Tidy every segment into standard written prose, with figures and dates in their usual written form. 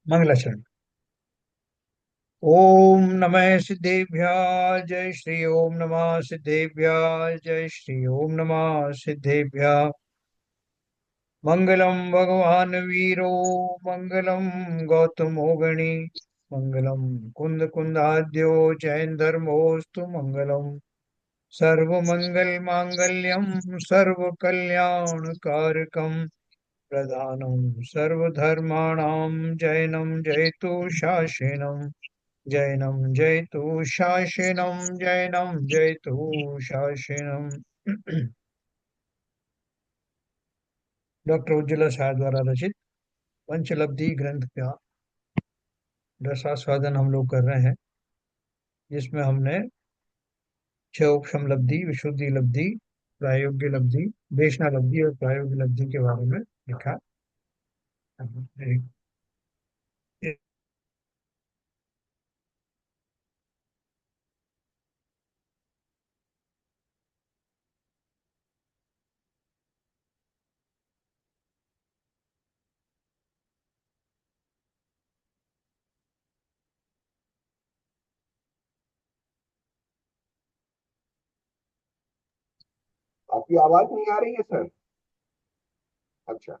मंगलाचरण। ओम नमः सिद्धेभ्य जय श्री ओम नमः सिद्धेभ्य जय श्री ओम नमः सिद्धेभ्य। मंगलम भगवान वीरो मंगलम गौतमो गणी मंगलम कुंद कुंदाद्यो जैन धर्मोस्तु मंगलम सर्वमंगल मांगल्यम सर्व कल्याण कारकम प्रधानम सर्वधर्माणां जैनम जयतु शासेनम जैनम जयतु शासेनम जैनम जयतु शासेनम। डॉक्टर उज्ज्वला शाह द्वारा रचित पंचलब्धि ग्रंथ का रसास्वादन हम लोग कर रहे हैं, जिसमें हमने छह उपशम लब्धि, विशुद्धि लब्धि, प्रायोग्य लब्धि, देशना लब्धि और प्रायोग्य लब्धि के बारे में लिखा। एक, एक, आपकी आवाज नहीं आ रही है सर। अच्छा।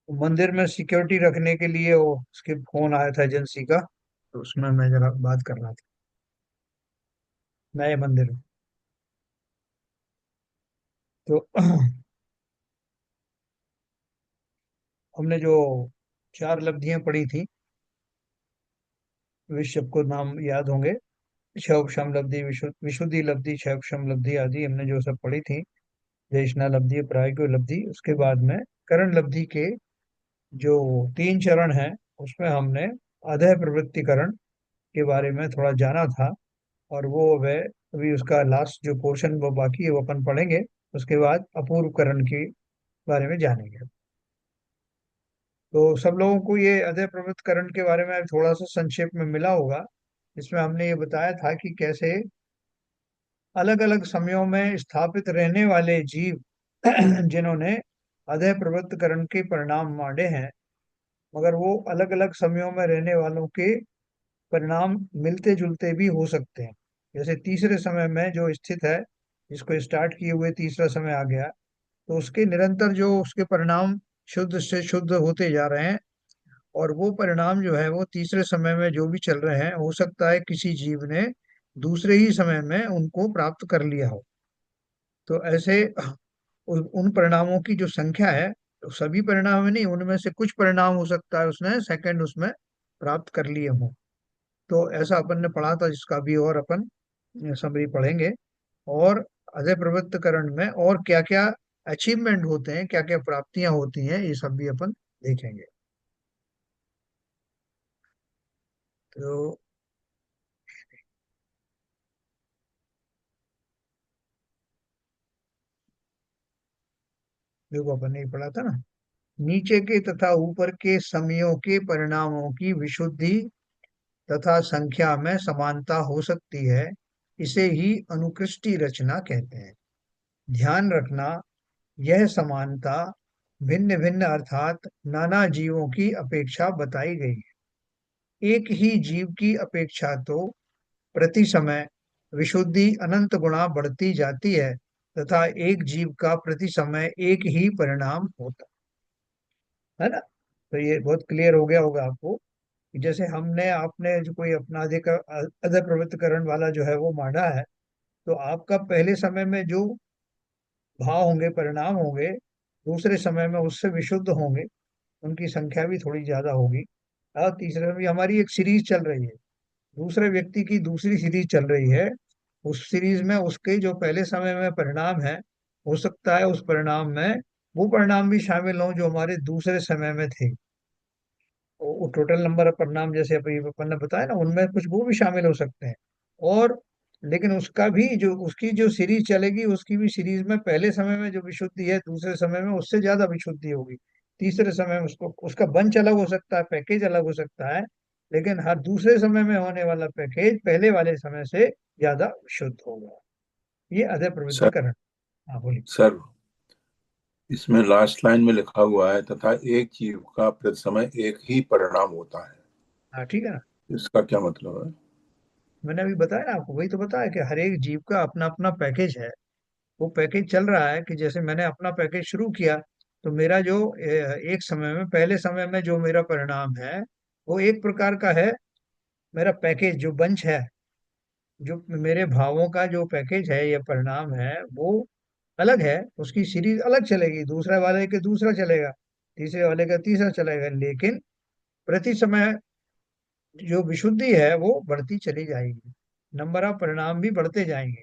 मंदिर में सिक्योरिटी रखने के लिए वो उसके फोन आया था एजेंसी का, तो उसमें मैं जरा बात कर रहा था नए मंदिर में। तो हमने जो चार लब्धियां पढ़ी थी, वे सबको नाम याद होंगे। छह उपशम लब्धि, विशुद्धि लब्धि, छह उपशम लब्धि आदि हमने जो सब पढ़ी थी। देशना लब्धि, प्रायोगिक लब्धि, उसके बाद में करण लब्धि के जो तीन चरण हैं, उसमें हमने अधः प्रवृत्तिकरण के बारे में थोड़ा जाना था। और वो वह अभी उसका लास्ट जो पोर्शन वो बाकी है, वो अपन पढ़ेंगे। उसके बाद अपूर्व करण के बारे में जानेंगे। तो सब लोगों को ये अधः प्रवृत्तिकरण के बारे में थोड़ा सा संक्षेप में मिला होगा। इसमें हमने ये बताया था कि कैसे अलग अलग समयों में स्थापित रहने वाले जीव जिन्होंने अधः प्रवृत्तिकरण के परिणाम मांडे हैं, मगर वो अलग अलग समयों में रहने वालों के परिणाम मिलते जुलते भी हो सकते हैं। जैसे तीसरे समय में जो स्थित है, जिसको स्टार्ट किए हुए तीसरा समय आ गया, तो उसके निरंतर जो उसके परिणाम शुद्ध से शुद्ध होते जा रहे हैं। और वो परिणाम जो है वो तीसरे समय में जो भी चल रहे हैं, हो सकता है किसी जीव ने दूसरे ही समय में उनको प्राप्त कर लिया हो। तो ऐसे उन परिणामों की जो संख्या है, तो सभी परिणाम नहीं, उनमें से कुछ परिणाम हो सकता है उसने सेकंड उसमें प्राप्त कर लिए हों। तो ऐसा अपन ने पढ़ा था, जिसका भी और अपन समरी पढ़ेंगे। और अधः प्रवृत्तकरण में और क्या क्या अचीवमेंट होते हैं, क्या क्या प्राप्तियां होती हैं, ये सब भी अपन देखेंगे। तो देखो, अपन ने ही पढ़ा था ना, नीचे के तथा ऊपर के समयों के परिणामों की विशुद्धि तथा संख्या में समानता हो सकती है। इसे ही अनुकृष्टि रचना कहते हैं। ध्यान रखना, यह समानता भिन्न भिन्न अर्थात नाना जीवों की अपेक्षा बताई गई है। एक ही जीव की अपेक्षा तो प्रति समय विशुद्धि अनंत गुणा बढ़ती जाती है, तथा एक जीव का प्रति समय एक ही परिणाम होता है ना। तो ये बहुत क्लियर हो गया होगा आपको कि जैसे हमने आपने जो कोई अपना अधिक अधः प्रवृत्तिकरण वाला जो है वो मांडा है, तो आपका पहले समय में जो भाव होंगे, परिणाम होंगे, दूसरे समय में उससे विशुद्ध होंगे, उनकी संख्या भी थोड़ी ज्यादा होगी। और तीसरे में भी हमारी एक सीरीज चल रही है, दूसरे व्यक्ति की दूसरी सीरीज चल रही है। उस सीरीज में उसके जो पहले समय में परिणाम है, हो सकता है उस परिणाम में वो परिणाम भी शामिल हों जो हमारे दूसरे समय में थे। वो टोटल नंबर ऑफ परिणाम जैसे अभी अपन ने बताया ना, उनमें कुछ वो भी शामिल हो सकते हैं। और लेकिन उसका भी जो उसकी जो सीरीज चलेगी, उसकी भी सीरीज में पहले समय में जो विशुद्धि है, दूसरे समय में उससे ज्यादा विशुद्धि होगी। तीसरे समय में उसको उसका बंच अलग हो सकता है, पैकेज अलग हो सकता है, लेकिन हर दूसरे समय में होने वाला पैकेज पहले वाले समय से ज्यादा शुद्ध होगा। ये अधः सर प्रवृत्तिकरण। हाँ बोलिए। सर इसमें लास्ट लाइन में लिखा हुआ है, तथा एक जीव का प्रति समय एक ही परिणाम होता है। हाँ ठीक है ना। इसका क्या मतलब है? मैंने अभी बताया ना आपको, वही तो बताया कि हर एक जीव का अपना अपना पैकेज है। वो पैकेज चल रहा है कि जैसे मैंने अपना पैकेज शुरू किया, तो मेरा जो एक समय में, पहले समय में जो मेरा परिणाम है वो एक प्रकार का है। मेरा पैकेज जो बंच है, जो मेरे भावों का जो पैकेज है या परिणाम है, वो अलग है। उसकी सीरीज अलग चलेगी, दूसरे वाले के दूसरा चलेगा, तीसरे वाले का तीसरा चलेगा, लेकिन प्रति समय जो विशुद्धि है वो बढ़ती चली जाएगी। नंबर ऑफ परिणाम भी बढ़ते जाएंगे,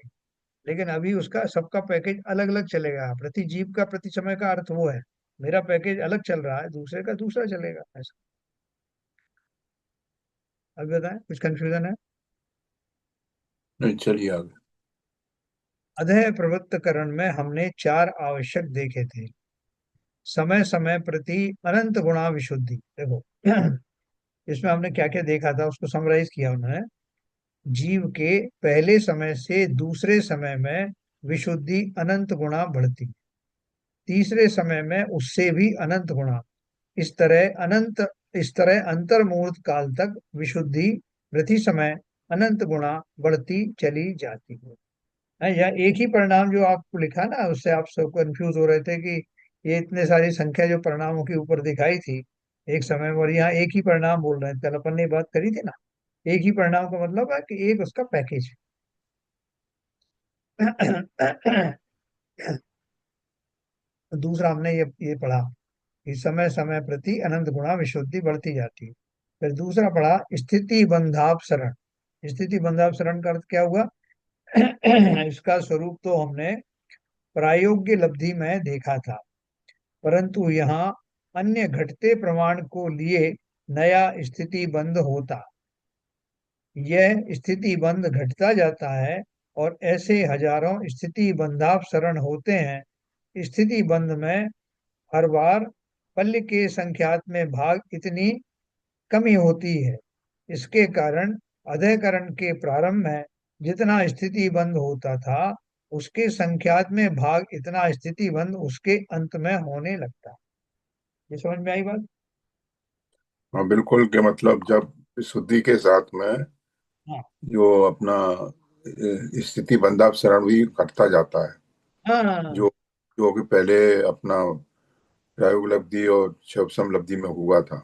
लेकिन अभी उसका सबका पैकेज अलग अलग चलेगा। प्रति जीव का प्रति समय का अर्थ वो है। मेरा पैकेज अलग चल रहा है, दूसरे का दूसरा चलेगा ऐसा। अभी बताएं, कुछ कंफ्यूजन है? नहीं, चलिए आगे। अधः प्रवृत्तकरण में हमने चार आवश्यक देखे थे। समय समय प्रति अनंत गुणा विशुद्धि, देखो इसमें हमने क्या क्या देखा था उसको समराइज किया उन्होंने। जीव के पहले समय से दूसरे समय में विशुद्धि अनंत गुणा बढ़ती, तीसरे समय में उससे भी अनंत गुणा, इस तरह अंतर मुहूर्त काल तक विशुद्धि प्रति समय अनंत गुणा बढ़ती चली जाती है। या एक ही परिणाम जो आपको लिखा ना, उससे आप सब कंफ्यूज हो रहे थे कि ये इतने सारी संख्या जो परिणामों के ऊपर दिखाई थी एक समय में, और यहाँ एक ही परिणाम बोल रहे हैं। कल अपन ने बात करी थी ना, एक ही परिणाम का मतलब है कि एक उसका पैकेज है। दूसरा हमने ये पढ़ा कि समय समय प्रति अनंत गुणा विशुद्धि बढ़ती जाती है। फिर दूसरा पढ़ा स्थिति बंधापसरण। स्थिति बंधापसरण का अर्थ क्या हुआ? इसका स्वरूप तो हमने प्रायोग्य लब्धि में देखा था, परंतु यहाँ अन्य घटते प्रमाण को लिए नया स्थिति बंध होता। यह स्थिति बंध घटता जाता है और ऐसे हजारों स्थिति बंधापसरण होते हैं। स्थिति बंध में हर बार पल्ल के संख्यात में भाग इतनी कमी होती है। इसके कारण अधःकरण के प्रारंभ में जितना स्थिति बंद होता था, उसके संख्यात में भाग इतना स्थिति बंद उसके अंत में होने लगता। ये समझ में आई बात? हाँ बिल्कुल, के मतलब जब शुद्धि के साथ में हाँ जो अपना स्थिति बंधापसरण भी घटता जाता है, हाँ। जो जो कि पहले अपना प्रायोग लब्धि और शब्द लब्धि में हुआ था।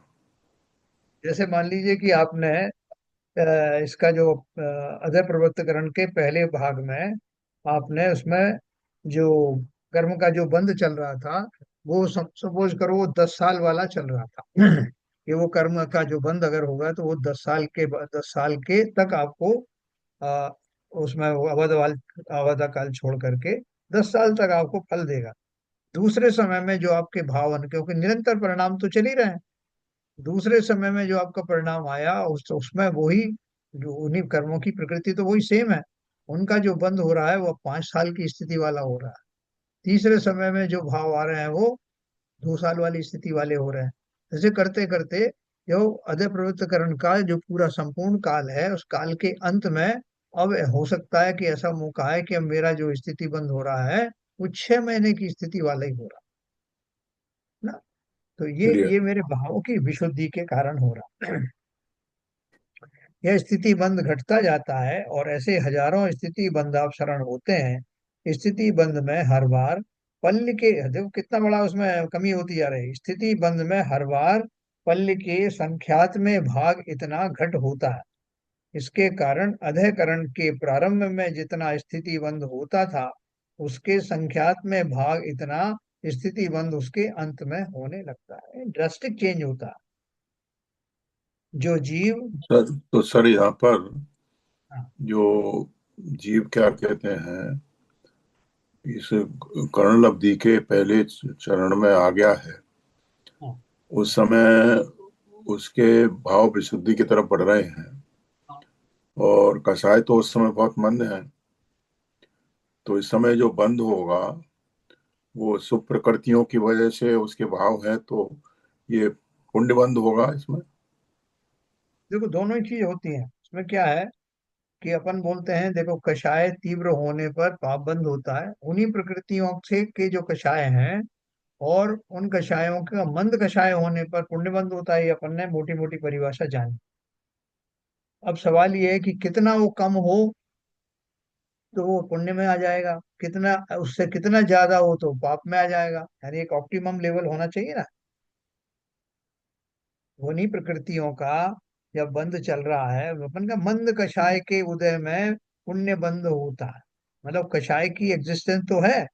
जैसे मान लीजिए कि आपने इसका जो अधः प्रवृत्तकरण के पहले भाग में आपने उसमें जो कर्म का जो बंध चल रहा था, वो सपोज करो वो 10 साल वाला चल रहा था। कि वो कर्म का जो बंध अगर होगा तो वो 10 साल के तक आपको आ, उसमें वो अवध काल छोड़ करके 10 साल तक आपको फल देगा। दूसरे समय में जो आपके भावन, क्योंकि निरंतर परिणाम तो चल ही रहे हैं, दूसरे समय में जो आपका परिणाम आया उसमें वही, जो उन्हीं कर्मों की प्रकृति तो वही सेम है, उनका जो बंद हो रहा है वो 5 साल की स्थिति वाला हो रहा है। तीसरे समय में जो भाव आ रहे हैं वो 2 साल वाली स्थिति वाले हो रहे हैं। ऐसे करते करते जो अधः प्रवृत्तकरण का जो पूरा संपूर्ण काल है, उस काल के अंत में अब हो सकता है कि ऐसा मौका है कि अब मेरा जो स्थिति बंद हो रहा है वो 6 महीने की स्थिति वाला ही हो रहा है ना। तो ये चलिए। ये मेरे भावों की विशुद्धि के कारण हो रहा है। यह स्थिति बंध घटता जाता है और ऐसे हजारों स्थिति बंधापसरण होते हैं। स्थिति बंध में हर बार पल्ल के, देखो कितना बड़ा उसमें कमी होती जा रही है। स्थिति बंध में हर बार पल्ल के संख्यात में भाग इतना घट होता है। इसके कारण अधःकरण के प्रारंभ में जितना स्थिति बंध होता था, उसके संख्यात में भाग इतना स्थिति बंध उसके अंत में होने लगता है। ड्रास्टिक चेंज होता है। जो जीव, सर तो सर यहाँ पर हाँ, जो जीव क्या कहते हैं, इस कर्ण लब्धि के पहले चरण में आ गया है, हाँ, उस समय उसके भाव विशुद्धि की तरफ बढ़ रहे हैं, हाँ, और कसाय तो उस समय बहुत मंद है। तो इस समय जो बंद होगा वो शुभ प्रकृतियों की वजह से उसके भाव है, तो ये पुण्य बंध होगा इसमें? देखो दोनों ही चीज होती है इसमें। क्या है कि अपन बोलते हैं, देखो कषाय तीव्र होने पर पाप बंद होता है, उन्हीं प्रकृतियों से के जो कषाय हैं, और उन कषायों का मंद कषाय होने पर पुण्य बंद होता है। ये अपन ने मोटी मोटी परिभाषा जानी। अब सवाल ये है कि कितना वो कम हो तो वो पुण्य में आ जाएगा, कितना उससे कितना ज्यादा हो तो पाप में आ जाएगा। यानी एक ऑप्टिमम लेवल होना चाहिए ना। उन्हीं प्रकृतियों का जब बंद चल रहा है, अपन का मंद कषाय के उदय में पुण्य बंद होता है। मतलब कषाय की एग्जिस्टेंस तो है,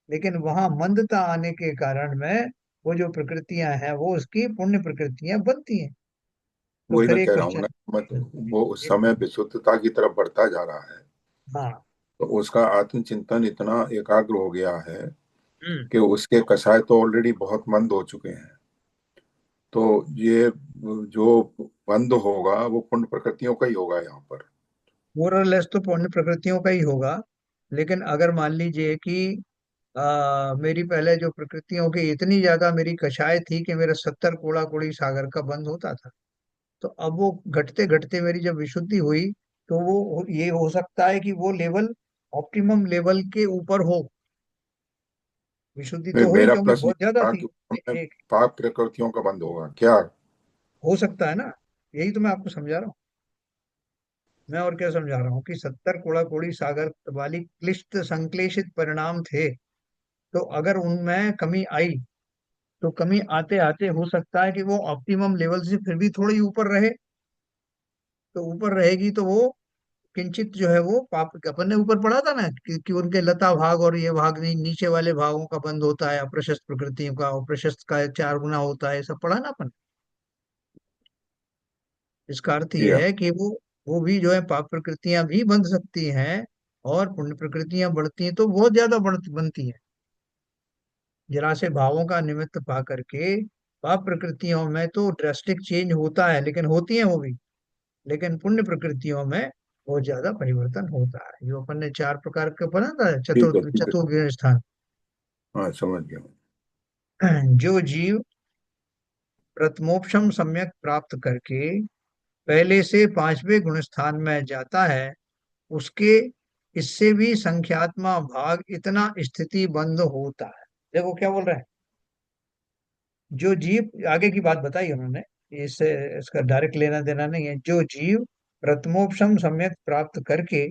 लेकिन वहां मंदता आने के कारण में वो जो प्रकृतियां हैं वो उसकी पुण्य प्रकृतियां बनती हैं। तो वही फिर मैं एक कह रहा हूँ क्वेश्चन। ना, वो उस समय विशुद्धता की तरफ बढ़ता जा रहा है, हाँ। तो उसका आत्मचिंतन इतना एकाग्र हो गया है हम्म। कि उसके कषाय तो ऑलरेडी बहुत मंद हो चुके हैं। तो ये जो बंद होगा वो पुण्य प्रकृतियों का ही होगा यहाँ पर। मोरलेस तो पुण्य प्रकृतियों का ही होगा। लेकिन अगर मान लीजिए कि मेरी पहले जो प्रकृतियों की इतनी ज्यादा मेरी कषाय थी कि मेरा 70 कोड़ा सागर का बंद होता था, तो अब वो घटते घटते मेरी जब विशुद्धि हुई, तो वो ये हो सकता है कि वो लेवल ऑप्टिमम लेवल के ऊपर हो। विशुद्धि तो हुई मेरा क्योंकि प्रश्न बहुत ये ज्यादा था थी। कि उसमें एक पाप प्रकृतियों का बंद होगा क्या? हो सकता है ना, यही तो मैं आपको समझा रहा हूँ। मैं और क्या समझा रहा हूँ कि 70 कोड़ी सागर वाली क्लिष्ट संश्लेषित परिणाम थे, तो अगर उनमें कमी आई, तो कमी आते आते हो सकता है कि वो ऑप्टिमम लेवल से फिर भी थोड़ी ऊपर रहे। तो ऊपर रहेगी तो वो किंचित जो है वो पाप, अपन ने ऊपर पढ़ा था ना कि उनके लता भाग और ये भाग नहीं, नीचे वाले भागों का बंद होता है, अप्रशस्त प्रकृतियों का, अप्रशस्त का 4 गुना होता है, ये सब पढ़ा ना अपन। इसका अर्थ जी ये हाँ। है कि वो भी जो है पाप प्रकृतियां भी बन सकती हैं, और पुण्य प्रकृतियां बढ़ती हैं तो बहुत ज्यादा बनती हैं। जरा से भावों का निमित्त पा करके पाप प्रकृतियों में तो ड्रास्टिक चेंज होता है, लेकिन होती है वो भी। लेकिन पुण्य प्रकृतियों में बहुत ज्यादा परिवर्तन होता है। जो अपन ने 4 प्रकार का पढ़ा था, ठीक है, चतुर ठीक है। चतुर्गुण स्थान। हाँ, समझ गया। जो जीव प्रथमोपशम सम्यक प्राप्त करके पहले से 5वें गुण स्थान में जाता है, उसके इससे भी संख्यात्मक भाग इतना स्थिति बंद होता है। देखो क्या बोल रहे हैं। जो जीव, आगे की बात बताई उन्होंने, इससे इसका डायरेक्ट लेना देना नहीं है। जो जीव प्रथमोपशम सम्यक प्राप्त करके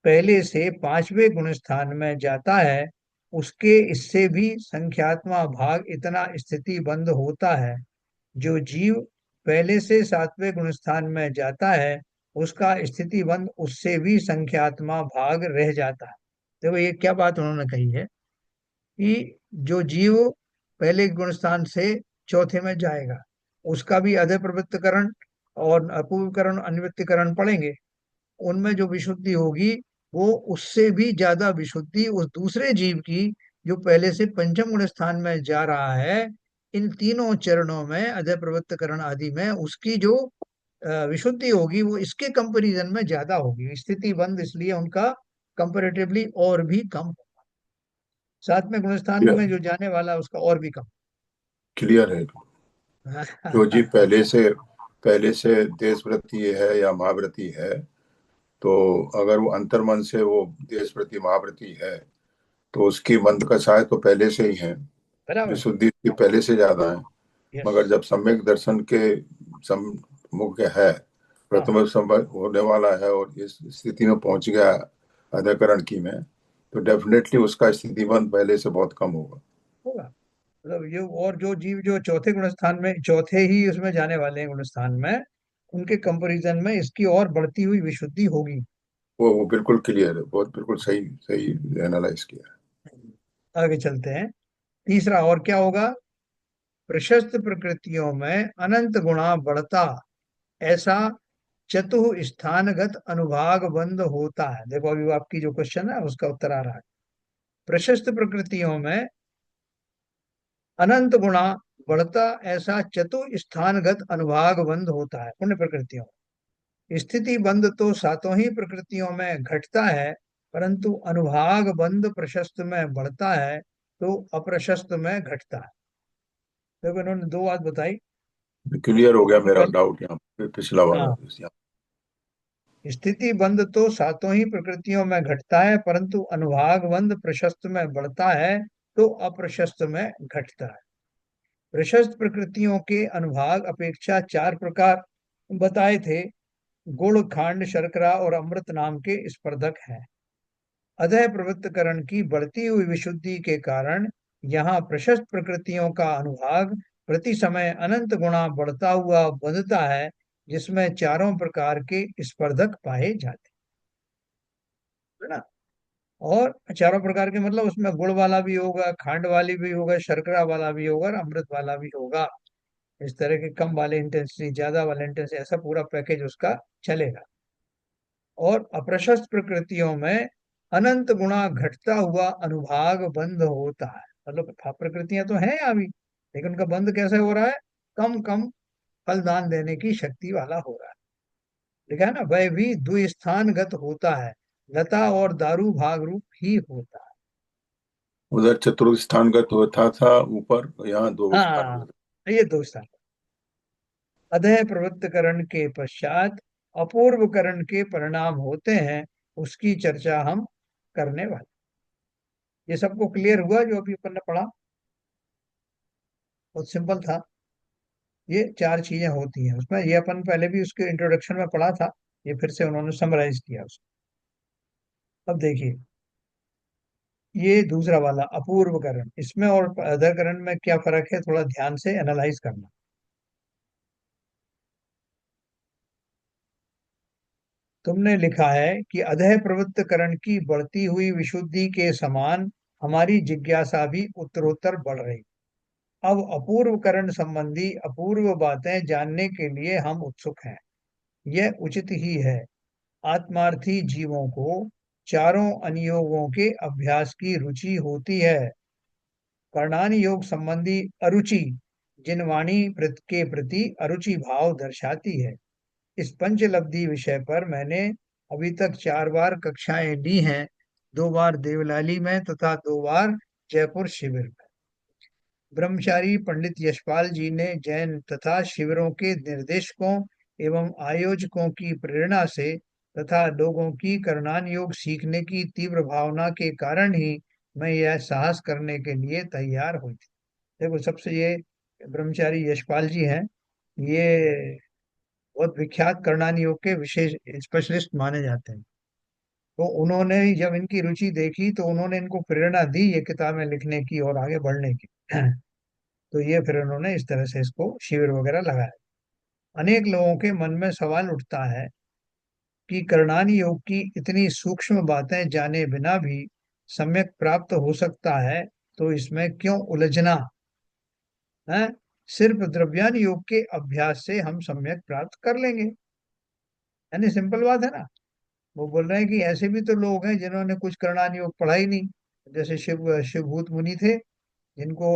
पहले से 5वें गुण स्थान में जाता है, उसके इससे भी संख्यात्मक भाग इतना स्थिति बंद होता है। जो जीव पहले से 7वें गुण स्थान में जाता है, उसका स्थिति बंद उससे भी संख्यात्मक भाग रह जाता है। देखो ये क्या बात उन्होंने कही है कि जो जीव पहले गुण स्थान से चौथे में जाएगा, उसका भी अधः प्रवृत्तिकरण और अपूर्वकरण अन्वृत्तिकरण पढ़ेंगे। उनमें जो विशुद्धि होगी वो उससे भी ज्यादा विशुद्धि उस दूसरे जीव की, जो पहले से 5म गुण स्थान में जा रहा है। इन तीनों चरणों में अधः प्रवृत्तकरण आदि में उसकी जो विशुद्धि होगी वो इसके कंपैरिजन में ज्यादा होगी। स्थिति बंद इसलिए उनका कंपैरेटिवली और भी कम होगा। 7वें गुण स्थान क्लियर, में जो जाने वाला है उसका और भी कम। क्लियर है। जो जीव पहले से देशव्रती है या महाव्रती है, तो अगर वो अंतर्मन से वो देशव्रती महाव्रती है, तो उसकी मंद कषाय तो पहले से ही है, बराबर। विशुद्धि उसकी पहले से ज्यादा है। यस। मगर जब सम्यक दर्शन के सम्मुख है, हाँ। प्रथम संभव होने वाला है और इस स्थिति में पहुंच गया अधःकरण की में, तो डेफिनेटली उसका स्थितिबंध पहले से बहुत कम होगा। होगा। मतलब ये, और जो जीव जो चौथे गुण स्थान में, चौथे ही उसमें जाने वाले हैं गुण स्थान में, उनके कंपैरिजन में इसकी और बढ़ती हुई विशुद्धि होगी। वो बिल्कुल क्लियर है, बहुत बिल्कुल सही सही एनालाइज किया आगे चलते हैं। तीसरा और क्या होगा। प्रशस्त प्रकृतियों में अनंत गुणा बढ़ता, ऐसा चतुस्थानगत अनुभाग बंद होता है। देखो अभी वो आपकी जो क्वेश्चन है उसका उत्तर आ रहा है। प्रशस्त प्रकृतियों में अनंत गुणा बढ़ता, ऐसा चतुस्थानगत अनुभाग बंद होता है पुण्य प्रकृतियों में। स्थिति बंद तो सातों ही प्रकृतियों में घटता है, परंतु अनुभाग बंद प्रशस्त में बढ़ता है तो अप्रशस्त में घटता है। देखो इन्होंने दो बात बताई। क्लियर हो गया मेरा पहले, डाउट यहाँ पे, पिछला वाला हाँ, यहाँ। स्थिति बंध तो सातों ही प्रकृतियों में घटता है, परंतु अनुभाग बंध प्रशस्त में बढ़ता है तो अप्रशस्त में घटता है। प्रशस्त प्रकृतियों के अनुभाग अपेक्षा चार प्रकार बताए थे। गुण, खांड, शर्करा और अमृत नाम के स्पर्धक हैं। अतः प्रवृत्तकरण की बढ़ती हुई विशुद्धि के कारण यहाँ प्रशस्त प्रकृतियों का अनुभाग प्रति समय अनंत गुणा बढ़ता हुआ बंधता है, जिसमें चारों प्रकार के स्पर्धक पाए जाते हैं, है ना। और चारों प्रकार के मतलब उसमें गुड़ वाला भी होगा, खांड वाली भी होगा, शर्करा वाला भी होगा और अमृत वाला भी होगा। इस तरह के कम वाले इंटेंसिटी, ज्यादा वाले इंटेंसिटी, ऐसा पूरा पैकेज उसका चलेगा। और अप्रशस्त प्रकृतियों में अनंत गुणा घटता हुआ अनुभाग बंद होता है। मतलब प्रकृतियां तो हैं अभी, लेकिन उनका बंद कैसे हो रहा है? कम कम फलदान देने की शक्ति वाला हो रहा है। लिखा है ना, वह भी द्विस्थानगत होता है, लता और दारू भाग रूप ही होता है। उधर चतुर्थ स्थानगत होता था ऊपर, यहाँ दो स्थान हाँ, ये दो स्थान। अधः प्रवृत्तकरण के पश्चात अपूर्व करण के परिणाम होते हैं, उसकी चर्चा हम करने वाले। ये सबको क्लियर हुआ जो अभी अपन ने पढ़ा? बहुत सिंपल था। ये चार चीजें होती हैं उसमें, ये अपन पहले भी उसके इंट्रोडक्शन में पढ़ा था, ये फिर से उन्होंने समराइज किया उसको। अब देखिए, ये दूसरा वाला अपूर्व करण, इसमें और अदर करण में क्या फर्क है, थोड़ा ध्यान से एनालाइज करना। तुमने लिखा है कि अधः प्रवृत्त करण की बढ़ती हुई विशुद्धि के समान हमारी जिज्ञासा भी उत्तरोत्तर बढ़ रही। अब अपूर्व करण संबंधी अपूर्व बातें जानने के लिए हम उत्सुक हैं। यह उचित ही है। आत्मार्थी जीवों को चारों अनियोगों के अभ्यास की रुचि होती है। कर्णानि योग संबंधी अरुचि जिनवाणी के प्रति अरुचि भाव दर्शाती है। इस पंचलब्धि विषय पर मैंने अभी तक 4 बार कक्षाएं ली हैं, 2 बार देवलाली में तथा 2 बार जयपुर शिविर में। ब्रह्मचारी पंडित यशपाल जी ने जैन तथा शिविरों के निर्देशकों एवं आयोजकों की प्रेरणा से तथा लोगों की करनान योग सीखने की तीव्र भावना के कारण ही मैं यह साहस करने के लिए तैयार हुई थी। देखो, सबसे ये ब्रह्मचारी यशपाल जी हैं, ये बहुत विख्यात करनान योग के विशेष स्पेशलिस्ट माने जाते हैं। तो उन्होंने जब इनकी रुचि देखी तो उन्होंने इनको प्रेरणा दी ये किताबें लिखने की और आगे बढ़ने की। तो ये फिर उन्होंने इस तरह से इसको शिविर वगैरह लगाया। अनेक लोगों के मन में सवाल उठता है कि करणानी योग की इतनी सूक्ष्म बातें जाने बिना भी सम्यक प्राप्त हो सकता है, तो इसमें क्यों उलझना है? सिर्फ द्रव्यान योग के अभ्यास से हम सम्यक प्राप्त कर लेंगे। यानी सिंपल बात है ना। वो बोल रहे हैं कि ऐसे भी तो लोग हैं जिन्होंने कुछ करणान योग पढ़ा ही नहीं। जैसे शिवभूत मुनि थे, जिनको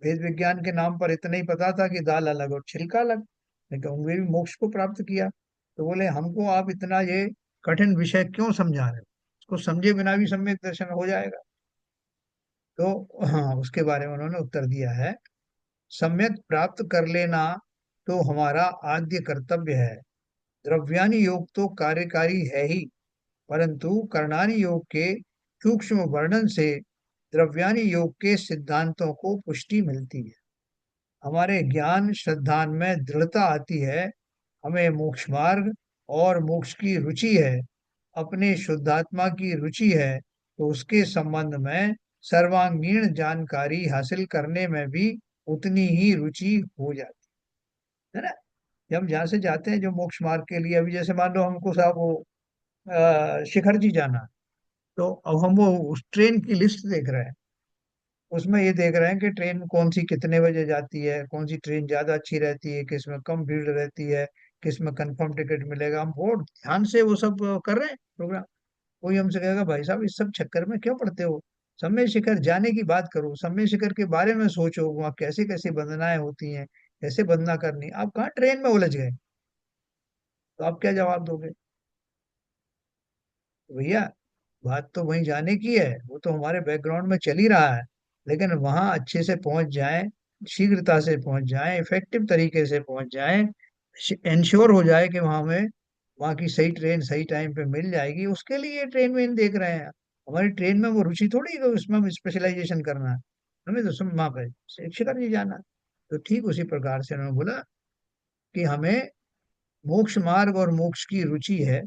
वेद विज्ञान के नाम पर इतना ही पता था कि दाल अलग और छिलका अलग, लेकिन उन्होंने भी मोक्ष को प्राप्त किया। तो बोले हमको आप इतना ये कठिन विषय क्यों समझा रहे हो? उसको समझे बिना भी सम्यक दर्शन हो जाएगा। तो हाँ, उसके बारे में उन्होंने उत्तर दिया है। सम्यक प्राप्त कर लेना तो हमारा आद्य कर्तव्य है। द्रव्यानि योग तो कार्यकारी है ही, परंतु कर्णानि योग के सूक्ष्म वर्णन से द्रव्यानि योग के सिद्धांतों को पुष्टि मिलती है। हमारे ज्ञान श्रद्धान में दृढ़ता आती है। हमें मोक्ष मार्ग और मोक्ष की रुचि है, अपने शुद्धात्मा की रुचि है, तो उसके संबंध में सर्वांगीण जानकारी हासिल करने में भी उतनी ही रुचि हो जाती है ना। जब हम जहाँ से जाते हैं जो मोक्ष मार्ग के लिए, अभी जैसे मान लो हमको साहब वो शिखर जी जाना है, तो अब हम वो उस ट्रेन की लिस्ट देख रहे हैं। उसमें ये देख रहे हैं कि ट्रेन कौन सी कितने बजे जाती है, कौन सी ट्रेन ज्यादा अच्छी रहती है, किस में कम भीड़ रहती है, किस में कंफर्म टिकट मिलेगा। हम बहुत ध्यान से वो सब कर रहे हैं प्रोग्राम। कोई हमसे कहेगा भाई साहब इस सब चक्कर में क्यों पड़ते हो, समय शिखर जाने की बात करो, समय शिखर के बारे में सोचो, वहाँ कैसे कैसे बंधनाएं होती हैं, कैसे बंधना करनी। आप कहाँ ट्रेन में उलझ गए, तो आप क्या जवाब दोगे? तो भैया, बात तो वहीं जाने की है, वो तो हमारे बैकग्राउंड में चल ही रहा है, लेकिन वहां अच्छे से पहुंच जाए, शीघ्रता से पहुंच जाएं, इफेक्टिव तरीके से पहुंच जाएं, इंश्योर हो जाए कि वहां में वहां की सही ट्रेन सही टाइम पे मिल जाएगी, उसके लिए ट्रेन में देख रहे हैं। हमारी ट्रेन में वो रुचि थोड़ी है कि उसमें हम स्पेशलाइजेशन करना है, हमें तो सब वहां पे शिक्षा करने जाना है। तो ठीक उसी प्रकार से उन्होंने बोला कि हमें मोक्ष मार्ग और मोक्ष की रुचि है,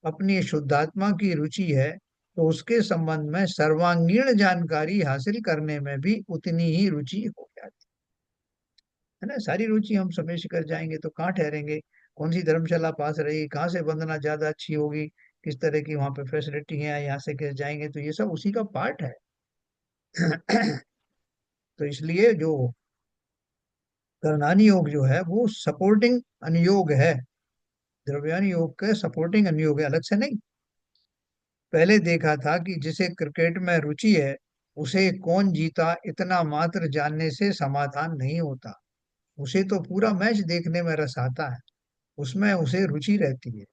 अपनी शुद्धात्मा की रुचि है, तो उसके संबंध में सर्वांगीण जानकारी हासिल करने में भी उतनी ही रुचि हो जाती है ना। सारी रुचि हम समय से कर जाएंगे तो कहाँ ठहरेंगे, कौन सी धर्मशाला पास रहेगी, कहाँ से वंदना ज्यादा अच्छी होगी, किस तरह की वहां पे फैसिलिटी है, यहाँ से कैसे जाएंगे, तो ये सब उसी का पार्ट है। तो इसलिए जो कर्णानी योग जो है वो सपोर्टिंग अनुयोग है, द्रव्यानी योग का सपोर्टिंग अनुयोग है, अलग से नहीं। पहले देखा था कि जिसे क्रिकेट में रुचि है उसे कौन जीता इतना मात्र जानने से समाधान नहीं होता, उसे तो पूरा मैच देखने में रस आता है, उसमें उसे रुचि रहती है।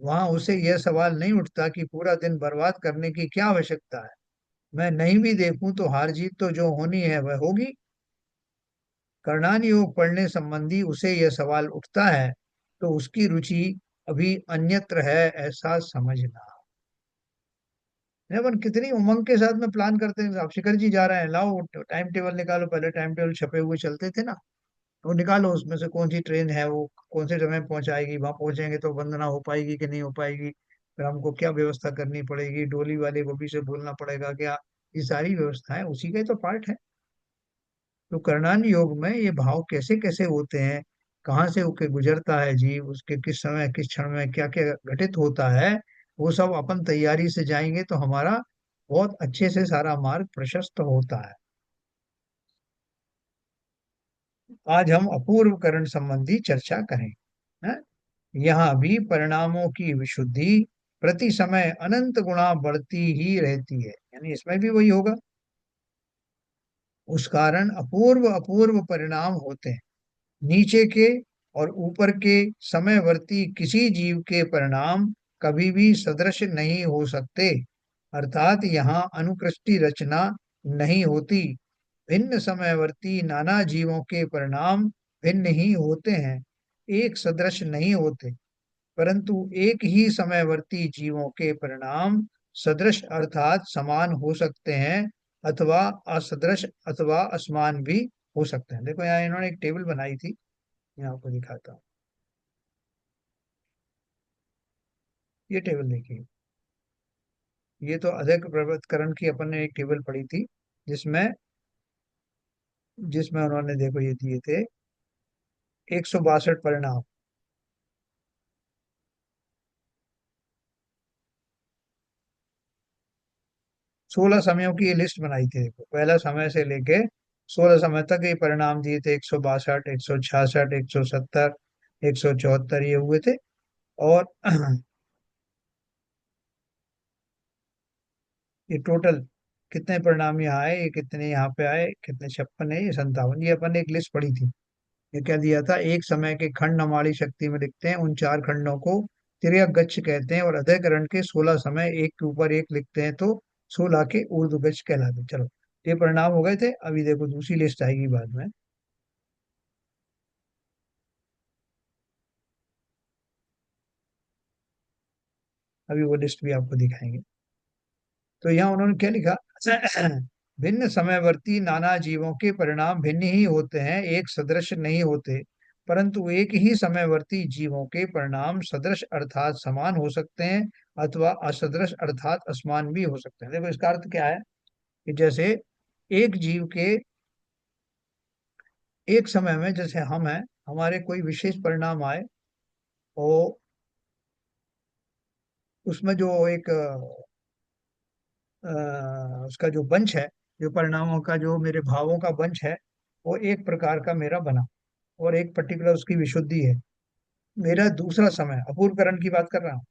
वहां उसे यह सवाल नहीं उठता कि पूरा दिन बर्बाद करने की क्या आवश्यकता है, मैं नहीं भी देखूं तो हार जीत तो जो होनी है वह होगी। कर्णान योग पढ़ने संबंधी उसे यह सवाल उठता है तो उसकी रुचि अभी अन्यत्र है, ऐसा समझना। अपन कितनी उमंग के साथ में प्लान करते हैं, आप शिखर जी जा रहे हैं, लाओ टाइम टेबल निकालो, पहले टाइम टेबल छपे हुए चलते थे ना, तो निकालो उसमें से कौन सी ट्रेन है, वो कौन से समय पहुंचाएगी, वहां पहुंचेंगे तो वंदना हो पाएगी कि नहीं हो पाएगी, फिर हमको क्या व्यवस्था करनी पड़ेगी, डोली वाले को भी से बोलना पड़ेगा क्या, ये सारी व्यवस्था है उसी का ही तो पार्ट है। तो कर्णान योग में ये भाव कैसे कैसे होते हैं, कहाँ से होके गुजरता है जीव, उसके किस समय किस क्षण में क्या क्या घटित होता है, वो सब अपन तैयारी से जाएंगे तो हमारा बहुत अच्छे से सारा मार्ग प्रशस्त होता है। आज हम अपूर्व करण संबंधी चर्चा करें। हैं? यहाँ भी परिणामों की विशुद्धि प्रति समय अनंत गुणा बढ़ती ही रहती है, यानी इसमें भी वही होगा। उस कारण अपूर्व अपूर्व परिणाम होते हैं। नीचे के और ऊपर के समयवर्ती किसी जीव के परिणाम कभी भी सदृश नहीं हो सकते, अर्थात यहाँ अनुकृष्टि रचना नहीं होती। भिन्न समयवर्ती नाना जीवों के परिणाम भिन्न ही होते हैं, एक सदृश नहीं होते, परंतु एक ही समयवर्ती जीवों के परिणाम सदृश अर्थात समान हो सकते हैं, अथवा असदृश अथवा असमान भी हो सकते हैं। देखो यहाँ इन्होंने एक टेबल बनाई थी, मैं आपको दिखाता हूँ। ये टेबल देखिए, ये तो अधिक प्रवृत्तकरण की अपन ने एक टेबल पढ़ी थी, जिसमें जिसमें उन्होंने देखो ये दिए थे 162 परिणाम। 16 समयों की ये लिस्ट बनाई थी, देखो पहला समय से लेके 16 समय तक ये परिणाम दिए थे, 162, 166, 170, 174 ये हुए थे। और ये टोटल कितने परिणाम यहाँ आए, ये कितने यहाँ पे आए, कितने 56 है, ये 57, ये अपन ने एक लिस्ट पढ़ी थी। ये क्या दिया था, एक समय के खंड हमारी शक्ति में लिखते हैं, उन चार खंडों को तिर्यक गच्छ कहते हैं, और अधःकरण के 16 समय एक के ऊपर एक लिखते हैं तो 16 के ऊर्ध्व गच्छ कहलाते हैं। चलो ये परिणाम हो गए थे, अभी देखो दूसरी लिस्ट आएगी बाद में। अभी वो लिस्ट भी आपको दिखाएंगे। तो यहाँ उन्होंने क्या लिखा, भिन्न समयवर्ती नाना जीवों के परिणाम भिन्न ही होते हैं, एक सदृश नहीं होते, परंतु एक ही समयवर्ती जीवों के परिणाम सदृश अर्थात समान हो सकते हैं, अथवा असदृश अर्थात असमान भी हो सकते हैं। देखो इसका अर्थ क्या है कि जैसे एक जीव के एक समय में, जैसे हम हैं, हमारे कोई विशेष परिणाम आए, और उसमें जो एक उसका जो बंच है, जो परिणामों का जो मेरे भावों का बंच है, वो एक प्रकार का मेरा बना, और एक पर्टिकुलर उसकी विशुद्धि है। मेरा दूसरा समय अपूर्वकरण की बात कर रहा हूँ,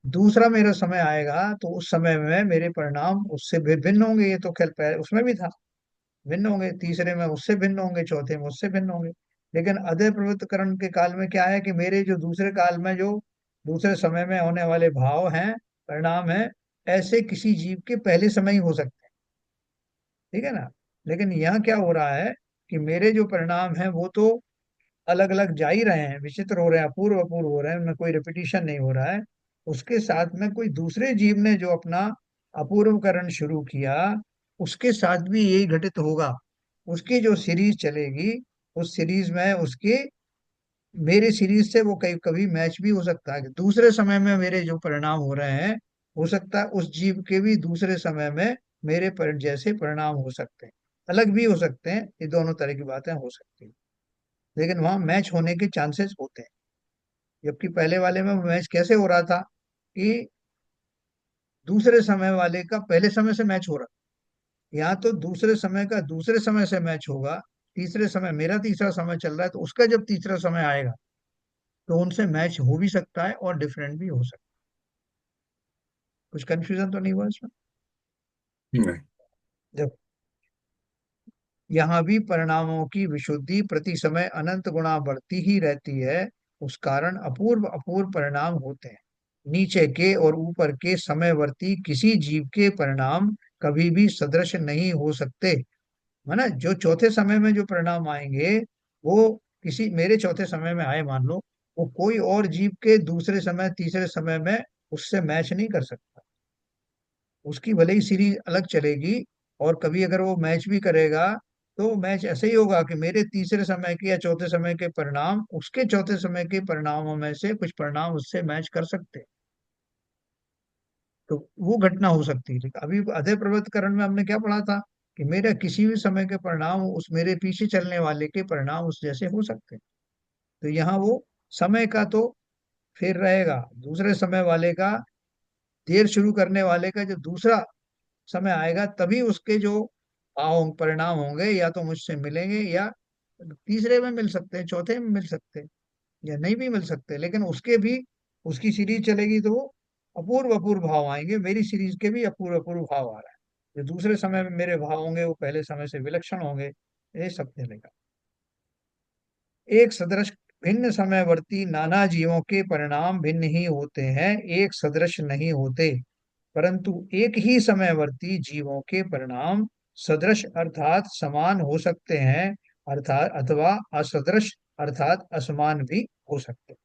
दूसरा मेरा समय आएगा तो उस समय में मेरे परिणाम उससे भी भिन्न होंगे, ये तो खैर पहले उसमें भी था, भिन्न होंगे, तीसरे में उससे भिन्न होंगे, चौथे में उससे भिन्न होंगे। लेकिन अदय प्रवृत्तकरण के काल में क्या है कि मेरे जो दूसरे काल में जो दूसरे समय में होने वाले भाव हैं, परिणाम है, ऐसे किसी जीव के पहले समय ही हो सकते हैं, ठीक है ना। लेकिन यहाँ क्या हो रहा है कि मेरे जो परिणाम हैं वो तो अलग अलग जा ही रहे हैं, विचित्र हो रहे हैं, अपूर्व अपूर्व हो रहे हैं, उनमें कोई रिपीटिशन नहीं हो रहा है। उसके साथ में कोई दूसरे जीव ने जो अपना अपूर्वकरण शुरू किया, उसके साथ भी यही घटित होगा। उसकी जो सीरीज चलेगी, उस सीरीज में उसके मेरे सीरीज से वो कई कभी मैच भी हो सकता है, कि दूसरे समय में मेरे जो परिणाम हो रहे हैं, हो सकता है उस जीव के भी दूसरे समय में मेरे पर जैसे परिणाम हो सकते हैं, अलग भी हो सकते हैं, ये दोनों तरह की बातें हो सकती हैं। लेकिन वहां मैच होने के चांसेस होते हैं। जबकि पहले वाले में मैच कैसे हो रहा था, कि दूसरे समय वाले का पहले समय से मैच हो रहा। यहाँ तो दूसरे समय का दूसरे समय से मैच होगा। तीसरे समय, मेरा तीसरा समय चल रहा है तो उसका जब तीसरा समय आएगा, तो उनसे मैच हो भी सकता है और डिफरेंट भी हो सकता है। कुछ कंफ्यूजन तो नहीं हुआ इसमें? नहीं। जब यहाँ भी परिणामों की विशुद्धि प्रति समय अनंत गुणा बढ़ती ही रहती है, उस कारण अपूर्व अपूर्व परिणाम होते हैं। नीचे के और ऊपर के समयवर्ती किसी जीव के परिणाम कभी भी सदृश नहीं हो सकते। है ना, जो चौथे समय में जो परिणाम आएंगे, वो किसी मेरे चौथे समय में आए मान लो, वो कोई और जीव के दूसरे समय तीसरे समय में उससे मैच नहीं कर सकता। उसकी भले ही सीरीज अलग चलेगी, और कभी अगर वो मैच भी करेगा, तो मैच ऐसे ही होगा कि मेरे तीसरे समय के या चौथे समय के परिणाम उसके चौथे समय के परिणामों में से कुछ परिणाम उससे मैच कर सकते हैं। तो वो घटना हो सकती है। लेकिन अभी अधे प्रवृत्तकरण में हमने क्या पढ़ा था, कि मेरे किसी भी समय के परिणाम उस मेरे पीछे चलने वाले के परिणाम उस जैसे हो सकते हैं। तो यहाँ वो समय का तो फिर रहेगा, दूसरे समय वाले का, देर शुरू करने वाले का जो दूसरा समय आएगा, तभी उसके जो परिणाम होंगे या तो मुझसे मिलेंगे, या तीसरे में मिल सकते हैं, चौथे में मिल सकते हैं, या नहीं भी मिल सकते। लेकिन उसके भी, उसकी सीरीज चलेगी तो वो अपूर्व अपूर्व भाव आएंगे, मेरी सीरीज के भी अपूर्व अपूर्व भाव आ रहा है। जो दूसरे समय में मेरे भाव होंगे वो पहले समय से विलक्षण होंगे, ये सब चलेगा। एक सदृश भिन्न समयवर्ती नाना जीवों के परिणाम भिन्न ही होते हैं, एक सदृश नहीं होते। परंतु एक ही समयवर्ती जीवों के परिणाम सदृश अर्थात समान हो सकते हैं, अर्थात अथवा असदृश अर्थात असमान भी हो सकते हैं।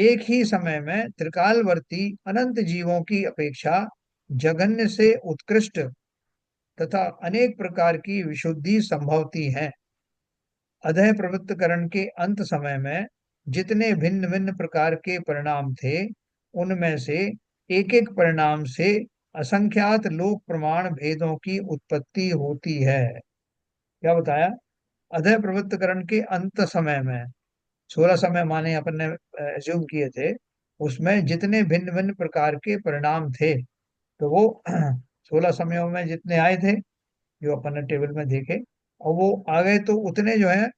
एक ही समय में त्रिकालवर्ती अनंत जीवों की अपेक्षा जघन्य से उत्कृष्ट तथा अनेक प्रकार की विशुद्धि संभवती है। अधः प्रवृत्तकरण के अंत समय में जितने भिन्न भिन्न प्रकार के परिणाम थे, उनमें से एक एक परिणाम से असंख्यात लोक प्रमाण भेदों की उत्पत्ति होती है। क्या बताया? अधः प्रवृत्तकरण के अंत समय में, 16 समय माने अपन ने एज्यूम किए थे, उसमें जितने भिन्न भिन्न प्रकार के परिणाम थे, तो वो 16 समयों में जितने आए थे, जो अपन ने टेबल में देखे, और वो आ गए, तो उतने जो है,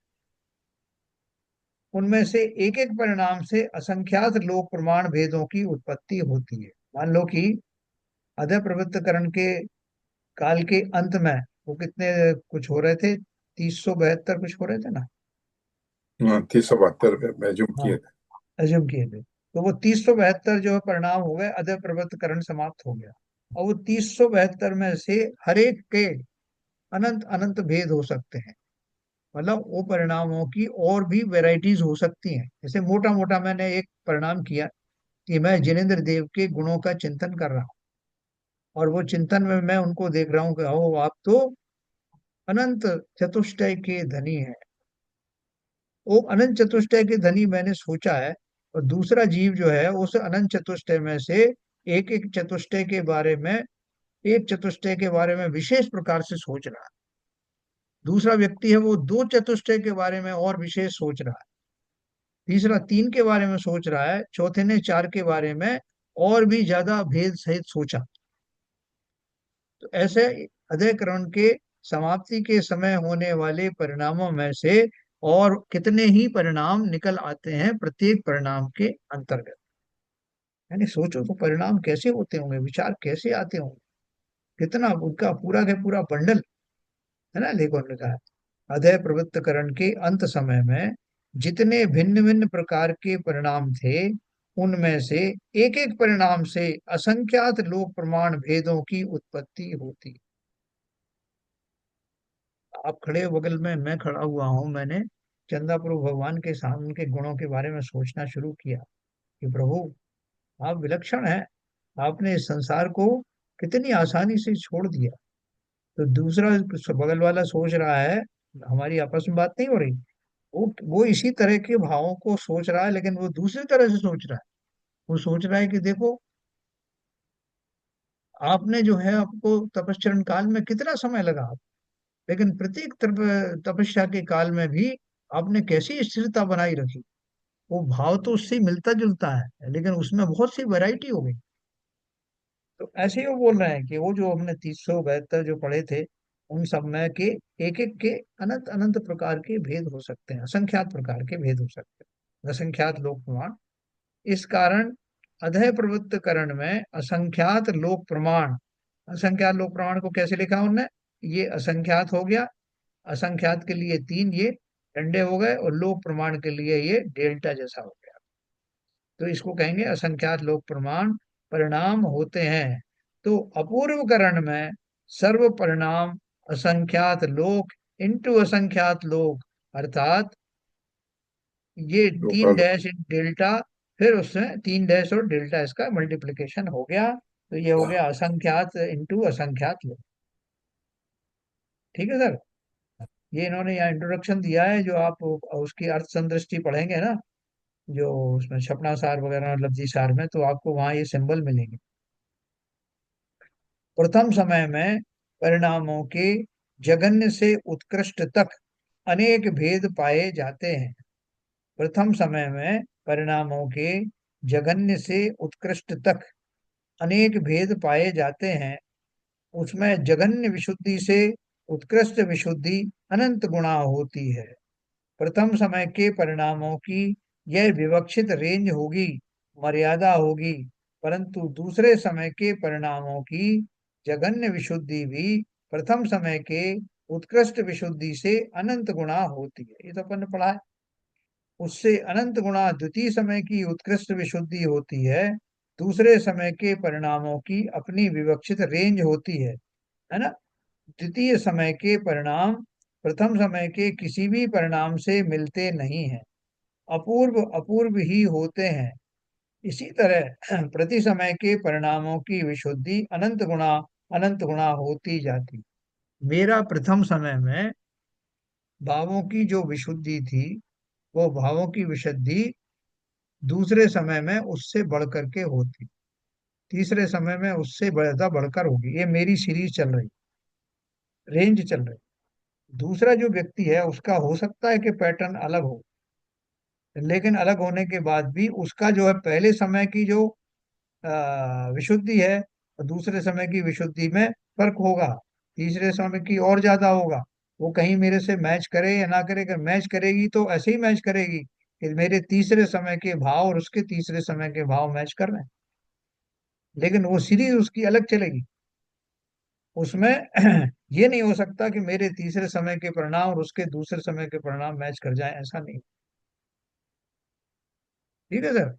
उनमें से एक एक परिणाम से असंख्यात लोक प्रमाण भेदों की उत्पत्ति होती है। मान लो कि अधः प्रवृत्तकरण के काल के अंत में वो कितने कुछ हो रहे थे, 3072 कुछ हो रहे थे ना? हाँ, 372 में जो हाँ, किए थे। अजूम किए थे। तो वो 3072 जो है परिणाम हो गए, अधः प्रवृत्तकरण समाप्त हो गया। और वो 3072 में से हर एक के अनंत अनंत भेद हो सकते हैं। मतलब वो परिणामों की और भी वैरायटीज हो सकती हैं। जैसे मोटा मोटा मैंने एक परिणाम किया कि मैं जिनेंद्र देव के गुणों का चिंतन कर रहा हूँ, और वो चिंतन में मैं उनको देख रहा हूँ कि ओ आप तो अनंत चतुष्टय के धनी है। वो अनंत चतुष्टय के धनी मैंने सोचा है, और दूसरा जीव जो है उस अनंत चतुष्टय में से एक एक चतुष्टय के बारे में, एक चतुष्टय के बारे में विशेष प्रकार से सोच रहा है। दूसरा व्यक्ति है वो दो चतुष्टय के बारे में और विशेष सोच रहा है। तीसरा तीन के बारे में सोच रहा है, चौथे ने चार के बारे में और भी ज्यादा भेद सहित सोचा। तो ऐसे अध्ययन के समाप्ति के समय होने वाले परिणामों में से और कितने ही परिणाम निकल आते हैं प्रत्येक परिणाम के अंतर्गत। यानी सोचो तो परिणाम कैसे होते होंगे, विचार कैसे आते होंगे, कितना उनका पूरा के पूरा बंडल। है ना, लेखन ने कहा, अधः प्रवृत्तकरण के अंत समय में जितने भिन्न भिन्न प्रकार के परिणाम थे, उनमें से एक एक परिणाम से असंख्यात लोक प्रमाण भेदों की उत्पत्ति होती। आप खड़े हो बगल में, मैं खड़ा हुआ हूँ, मैंने चंदा प्रभु भगवान के सामने उनके गुणों के बारे में सोचना शुरू किया कि प्रभु आप विलक्षण हैं, आपने इस संसार को कितनी आसानी से छोड़ दिया। तो दूसरा बगल वाला सोच रहा है, हमारी आपस में बात नहीं हो रही, वो इसी तरह के भावों को सोच रहा है, लेकिन वो दूसरी तरह से सोच रहा है। वो सोच रहा है कि देखो, आपने जो है, आपको तपस्चरण काल में कितना समय लगा, लेकिन प्रत्येक तपस्या के काल में भी आपने कैसी स्थिरता बनाई रखी। वो भाव तो उससे मिलता जुलता है, लेकिन उसमें बहुत सी वैरायटी हो गई। तो ऐसे ही वो बोल रहे हैं कि वो जो हमने 372 जो पढ़े थे, उन सब में के एक एक के अनंत अनंत प्रकार के भेद हो सकते हैं, असंख्यात प्रकार के भेद हो सकते हैं, असंख्यात लोक प्रमाण। इस कारण अधय प्रवृत्त करण में असंख्यात लोक प्रमाण, असंख्यात लोक प्रमाण को कैसे लिखा उनने, ये असंख्यात हो गया, असंख्यात के लिए तीन ये डंडे हो गए, और लोक प्रमाण के लिए ये डेल्टा जैसा हो गया। तो इसको कहेंगे असंख्यात लोक प्रमाण परिणाम होते हैं। तो अपूर्व करण में सर्व परिणाम असंख्यात लोक इंटू असंख्यात लोक, अर्थात ये तीन लोकल। डैश इन डेल्टा, फिर उसमें तीन डैश और डेल्टा, इसका मल्टीप्लिकेशन हो गया, तो ये हो गया असंख्यात इंटू असंख्यात लोक। ठीक है सर, ये इन्होंने यहाँ इंट्रोडक्शन दिया है, जो आप उसकी अर्थ संदृष्टि पढ़ेंगे ना, जो उसमें छपना सार वगैरह लफ्जी सार में, तो आपको वहाँ ये सिंबल मिलेंगे। प्रथम समय में परिणामों के जघन्य से उत्कृष्ट तक अनेक भेद पाए जाते हैं। प्रथम समय में परिणामों के जघन्य से उत्कृष्ट तक अनेक भेद पाए जाते हैं। उसमें जघन्य विशुद्धि से उत्कृष्ट विशुद्धि अनंत गुणा होती है। प्रथम समय के परिणामों की यह विवक्षित रेंज होगी, मर्यादा होगी, परंतु दूसरे समय के परिणामों की जघन्य विशुद्धि भी प्रथम समय के उत्कृष्ट विशुद्धि से अनंत गुणा होती है। ये तो अपन ने पढ़ा है। उससे अनंत गुणा द्वितीय समय की उत्कृष्ट विशुद्धि होती है। दूसरे समय के परिणामों की अपनी विवक्षित रेंज होती है ना। द्वितीय समय के परिणाम प्रथम समय के किसी भी परिणाम से मिलते नहीं हैं, अपूर्व अपूर्व ही होते हैं। इसी तरह प्रति समय के परिणामों की विशुद्धि अनंत गुणा होती जाती। मेरा प्रथम समय में भावों की जो विशुद्धि थी, वो भावों की विशुद्धि दूसरे समय में उससे बढ़कर के होती, तीसरे समय में उससे बढ़ता बढ़कर होगी। ये मेरी सीरीज चल रही, रेंज चल रही। दूसरा जो व्यक्ति है, उसका हो सकता है कि पैटर्न अलग हो, लेकिन अलग होने के बाद भी उसका जो है, पहले समय की जो विशुद्धि है, और दूसरे समय की विशुद्धि में फर्क होगा, तीसरे समय की और ज्यादा होगा। वो कहीं मेरे से मैच करे या ना करे, अगर मैच करेगी तो ऐसे ही मैच करेगी कि मेरे तीसरे समय के भाव और उसके तीसरे समय के भाव मैच कर रहे हैं, लेकिन वो सीरीज उसकी अलग चलेगी। उसमें ये नहीं हो सकता कि मेरे तीसरे समय के परिणाम और उसके दूसरे समय के परिणाम मैच कर जाएं, ऐसा नहीं। ठीक है सर।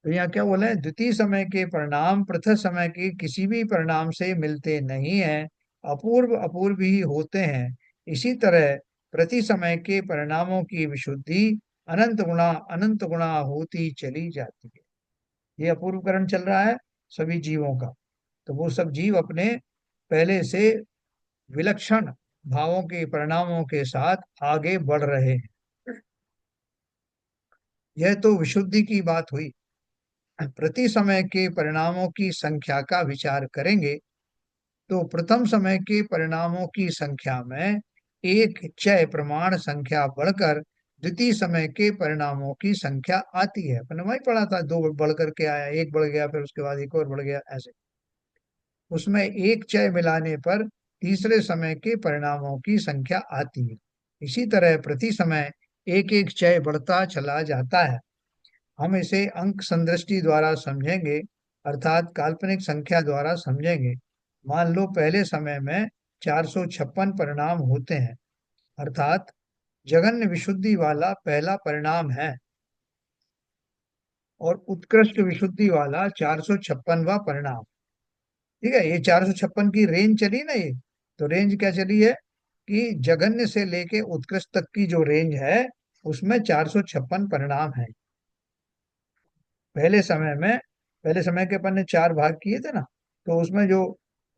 तो यहाँ क्या बोला है, द्वितीय समय के परिणाम प्रथम समय के किसी भी परिणाम से मिलते नहीं है, अपूर्व अपूर्व ही होते हैं। इसी तरह प्रति समय के परिणामों की विशुद्धि अनंत गुणा होती चली जाती है। ये अपूर्वकरण चल रहा है सभी जीवों का। तो वो सब जीव अपने पहले से विलक्षण भावों के परिणामों के साथ आगे बढ़ रहे हैं। यह तो विशुद्धि की बात हुई। प्रति समय के परिणामों की संख्या का विचार करेंगे, तो प्रथम समय के परिणामों की संख्या में एक चय प्रमाण संख्या बढ़कर द्वितीय समय के परिणामों की संख्या आती है। अपने वही पढ़ा था, दो बढ़ करके आया, एक बढ़ गया, फिर उसके बाद एक और बढ़ गया, ऐसे। उसमें एक चय मिलाने पर तीसरे समय के परिणामों की संख्या आती है। इसी तरह प्रति समय एक एक चय बढ़ता चला जाता है। हम इसे अंक संदृष्टि द्वारा समझेंगे, अर्थात काल्पनिक संख्या द्वारा समझेंगे। मान लो पहले समय में 456 परिणाम होते हैं, अर्थात जघन्य विशुद्धि वाला पहला परिणाम है, और उत्कृष्ट विशुद्धि वाला 456वां परिणाम। ठीक है, ये 456 की रेंज चली ना, ये तो रेंज क्या चली है, कि जघन्य से लेके उत्कृष्ट तक की जो रेंज है उसमें 456 परिणाम है। पहले समय में, पहले समय के अपन ने चार भाग किए थे ना, तो उसमें जो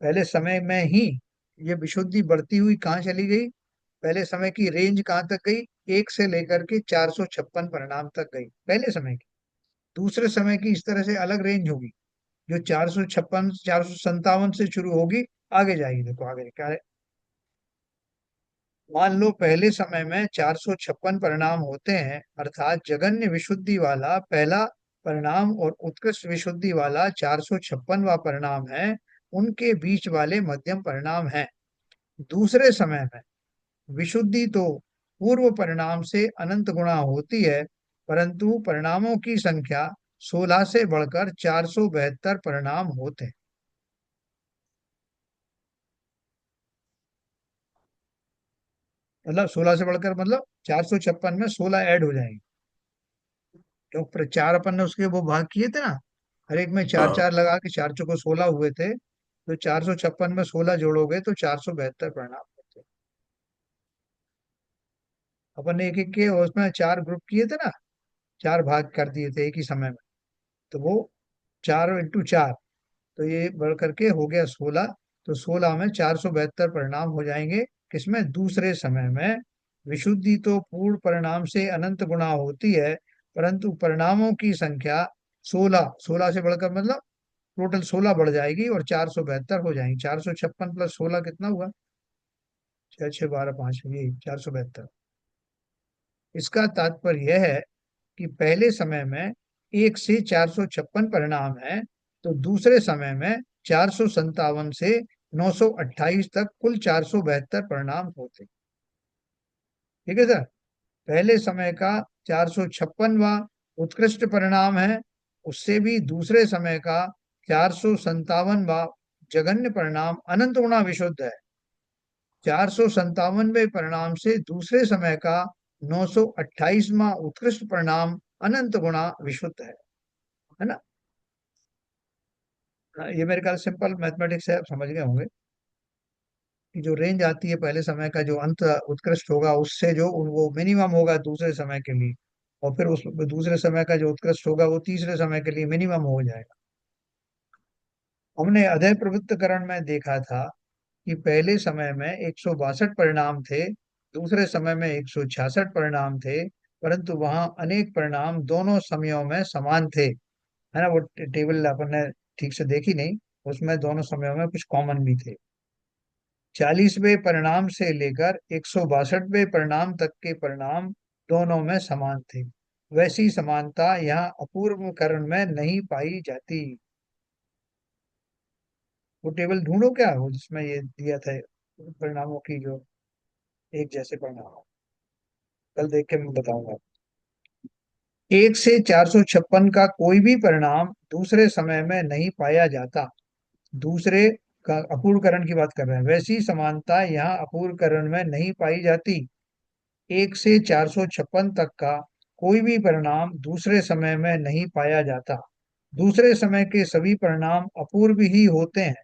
पहले समय में ही ये विशुद्धि बढ़ती हुई कहाँ चली गई, पहले समय की रेंज कहाँ तक गई, एक से लेकर के 456 परिणाम तक गई पहले समय की। दूसरे समय की इस तरह से अलग रेंज होगी, जो 456 457 से शुरू होगी, आगे जाएगी। देखो आगे क्या है। मान लो पहले समय में 456 परिणाम होते हैं, अर्थात जगन्य विशुद्धि वाला पहला परिणाम और उत्कृष्ट विशुद्धि वाला 456वां परिणाम है, उनके बीच वाले मध्यम परिणाम है। दूसरे समय में विशुद्धि तो पूर्व परिणाम से अनंत गुणा होती है, परंतु परिणामों की संख्या 16 से बढ़कर 472 परिणाम होते हैं। मतलब 16 से बढ़कर मतलब 456 में 16 ऐड हो जाएंगे, क्योंकि चार अपन ने उसके वो भाग किए थे ना, हर एक में चार हाँ। चार लगा के चार चौको 16 हुए थे, तो 456 में 16 जोड़ोगे तो 472 परिणाम होते हैं। अपन ने एक एक के उसमें चार ग्रुप किए थे ना, चार भाग कर दिए थे एक ही समय में, तो वो 4 × 4, तो ये बढ़ करके हो गया 16। तो 16 में 472 परिणाम हो जाएंगे। किसमें, दूसरे समय में। विशुद्धि तो पूर्ण परिणाम से अनंत गुणा होती है, परंतु परिणामों की संख्या 16, 16 से बढ़कर मतलब टोटल 16 बढ़ जाएगी और 472 हो जाएंगी। 456 + 16 कितना हुआ, 6 6 12 5, ये 472। इसका तात्पर्य यह है कि पहले समय में 1 से 456 परिणाम है, तो दूसरे समय में 457 से 928 तक कुल 472 परिणाम होते। ठीक है सर। पहले समय का 456वां उत्कृष्ट परिणाम है, उससे भी दूसरे समय का 457वां जघन्य परिणाम अनंत गुणा विशुद्ध है। 457वें परिणाम से दूसरे समय का 928वां उत्कृष्ट परिणाम अनंत गुणा विशुद्ध है ना। हाँ, ये मेरे ख्याल सिंपल मैथमेटिक्स है, आप समझ गए होंगे कि जो रेंज आती है पहले समय का जो अंत उत्कृष्ट होगा उससे जो वो मिनिमम होगा दूसरे समय के लिए, और फिर उस दूसरे समय का जो उत्कृष्ट होगा वो तीसरे समय के लिए मिनिमम हो जाएगा। हमने अध्यय प्रवृत्तकरण में देखा था कि पहले समय में 162 परिणाम थे, दूसरे समय में 166 परिणाम थे, परंतु वहां अनेक परिणाम दोनों समयों में समान थे, है ना। वो टेबल अपन ने ठीक से देखी नहीं, उसमें दोनों समयों में कुछ कॉमन भी थे। 40वें परिणाम से लेकर 162वें परिणाम तक के परिणाम दोनों में समान थे। वैसी समानता यहाँ अपूर्वकरण में नहीं पाई जाती। वो टेबल ढूंढो क्या, वो जिसमें ये दिया था परिणामों की, जो एक जैसे परिणाम, कल देख के मैं बताऊंगा। 1 से 456 का कोई भी परिणाम दूसरे समय में नहीं पाया जाता। दूसरे का अपूर्वकरण की बात कर रहे हैं, वैसी समानता यहाँ अपूर्वकरण में नहीं पाई जाती। 1 से 456 तक का कोई भी परिणाम दूसरे समय में नहीं पाया जाता। दूसरे समय के सभी परिणाम अपूर्व ही होते हैं,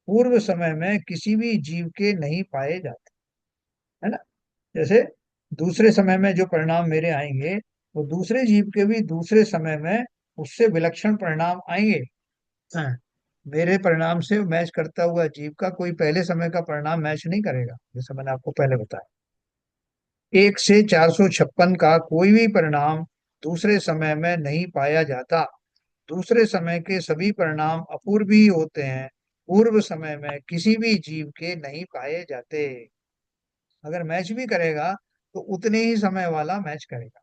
पूर्व समय में किसी भी जीव के नहीं पाए जाते, है ना। जैसे दूसरे समय में जो परिणाम मेरे आएंगे, वो दूसरे जीव के भी दूसरे समय में उससे विलक्षण परिणाम आएंगे। हाँ, मेरे परिणाम से मैच करता हुआ जीव का कोई पहले समय का परिणाम मैच नहीं करेगा, जैसे मैंने आपको पहले बताया। 1 से 456 का कोई भी परिणाम दूसरे समय में नहीं पाया जाता। दूसरे समय के सभी परिणाम अपूर्व ही होते हैं, पूर्व समय में किसी भी जीव के नहीं पाए जाते। अगर मैच भी करेगा तो उतने ही समय वाला मैच करेगा।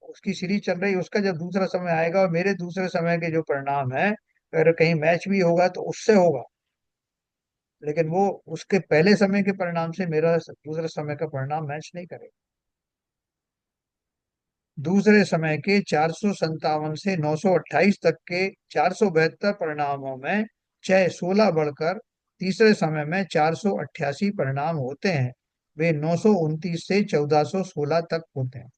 उसकी सीरीज चल रही है, उसका जब दूसरा समय आएगा और मेरे दूसरे समय के जो परिणाम है, अगर कहीं मैच भी होगा तो उससे होगा, लेकिन वो उसके पहले समय के परिणाम से मेरा दूसरे समय का परिणाम मैच नहीं करेगा। दूसरे समय के 457 से 928 तक के 472 परिणामों में चाहे 16 बढ़कर तीसरे समय में 488 परिणाम होते हैं। वे 929 से 1416 तक होते हैं।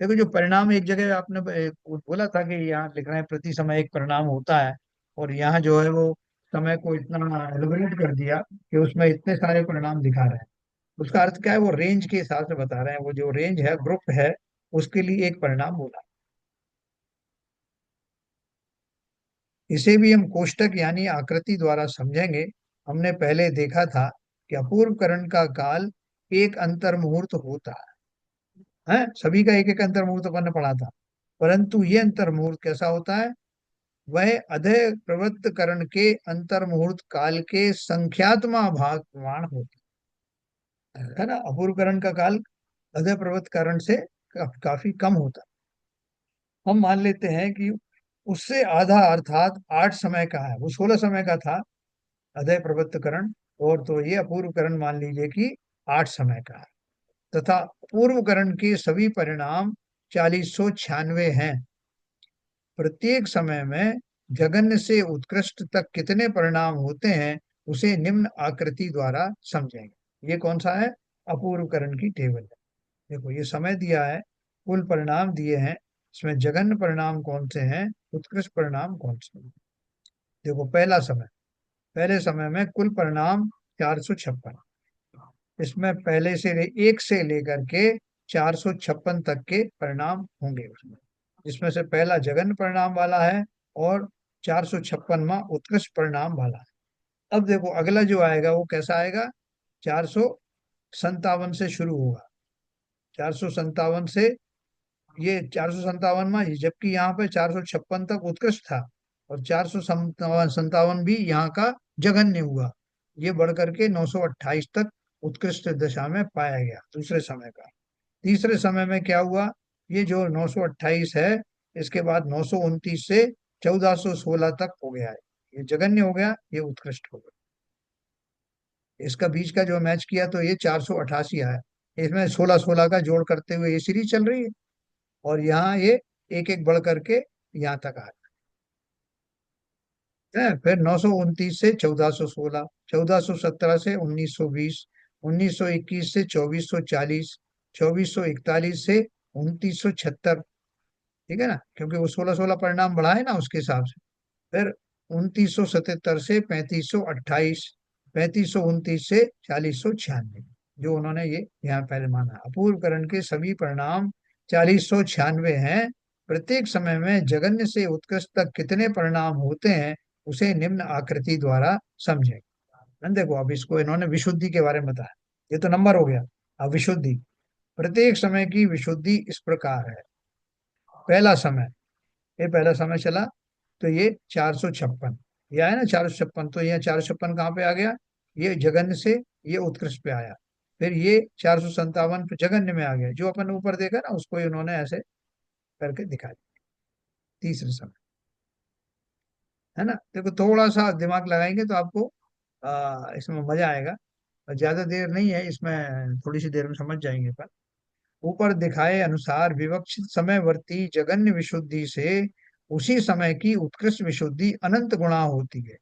देखो जो परिणाम एक जगह आपने बोला था कि यहाँ लिख रहे हैं प्रति समय एक परिणाम होता है, और यहाँ जो है वो समय को इतना एलिब्रेट कर दिया कि उसमें इतने सारे परिणाम दिखा रहे हैं। उसका अर्थ क्या है, वो रेंज के हिसाब से बता रहे हैं, वो जो रेंज है, ग्रुप है, उसके लिए एक परिणाम बोला। इसे भी हम कोष्टक यानी आकृति द्वारा समझेंगे। हमने पहले देखा था कि अपूर्वकरण का काल एक अंतर मुहूर्त होता है, सभी का एक एक अंतर मुहूर्त अपन ने पढ़ा था। परंतु ये अंतर मुहूर्त कैसा होता है, वह अधय प्रवृत्त करण के अंतर मुहूर्त काल के संख्यात्मक भाग प्रमाण होता है ना। अपूर्वकरण का काल अधय प्रवृत्त करण से काफी कम होता है। हम मान लेते हैं कि उससे आधा अर्थात 8 समय का है, वो 16 समय का था अधय प्रवृत्तकरण, और तो ये अपूर्वकरण मान लीजिए कि 8 समय का है। तथा पूर्वकरण के सभी परिणाम 4096 हैं। प्रत्येक समय में जघन्य से उत्कृष्ट तक कितने परिणाम होते हैं, उसे निम्न आकृति द्वारा समझेंगे। ये कौन सा है, अपूर्वकरण की टेबल है। देखो ये समय दिया है, कुल परिणाम दिए हैं, इसमें जघन्य परिणाम कौन से हैं, उत्कृष्ट परिणाम कौन से हैं। देखो पहला समय, पहले समय में कुल परिणाम 456, इसमें पहले से एक से लेकर के 456 तक के परिणाम होंगे उसमें, जिसमें से पहला जघन्य परिणाम वाला है और 456वां उत्कृष्ट परिणाम वाला है। अब देखो अगला जो आएगा वो कैसा आएगा, 457 से शुरू होगा, 457 से, ये 457वां, जबकि यहाँ पे 456 तक उत्कृष्ट था, और 457 भी यहाँ का जघन्य हुआ। ये बढ़ करके 928 तक उत्कृष्ट दशा में पाया गया दूसरे समय का। तीसरे समय में क्या हुआ, ये जो 928 है, इसके बाद 929 से 1416 तक हो गया है, ये जघन्य हो गया, ये उत्कृष्ट हो गया। इसका बीच का जो मैच किया तो ये 488 आया, इसमें 16-16 का जोड़ करते हुए ये सीरीज चल रही है, और यहाँ ये एक एक बढ़ करके यहाँ तक आ है। फिर 929 से 1416, 1417 से 1920, 1921 से 2440, 2441 से 2976, ठीक है ना, क्योंकि वो 16-16 परिणाम बढ़ा है ना उसके हिसाब से। फिर 2977 से 3528, 3529 से 4096, जो उन्होंने ये यहाँ पहले माना। अपूर्वकरण के सभी परिणाम 4096 हैं। प्रत्येक समय में जघन्य से उत्कृष्ट तक कितने परिणाम होते हैं, उसे निम्न आकृति द्वारा समझें। देखो अब इसको इन्होंने विशुद्धि के बारे में बताया, ये तो नंबर हो गया। अब विशुद्धि, प्रत्येक समय की विशुद्धि इस प्रकार है। पहला समय, ये पहला समय चला तो ये 456, ये आया ना 456, तो ये 456 कहाँ पे आ गया, ये जघन्य से ये उत्कृष्ट पे आया। फिर ये 457 पे जघन्य में आ गया, जो अपन ऊपर देखा ना उसको ही उन्होंने ऐसे करके दिखा दिया। तीसरे समय, है ना, देखो थोड़ा सा दिमाग लगाएंगे तो आपको इसमें मजा आएगा, और ज्यादा देर नहीं है इसमें, थोड़ी सी देर में समझ जाएंगे पर। ऊपर दिखाए अनुसार विवक्षित समयवर्ती जगन्य विशुद्धि से उसी समय की उत्कृष्ट विशुद्धि अनंत गुणा होती है,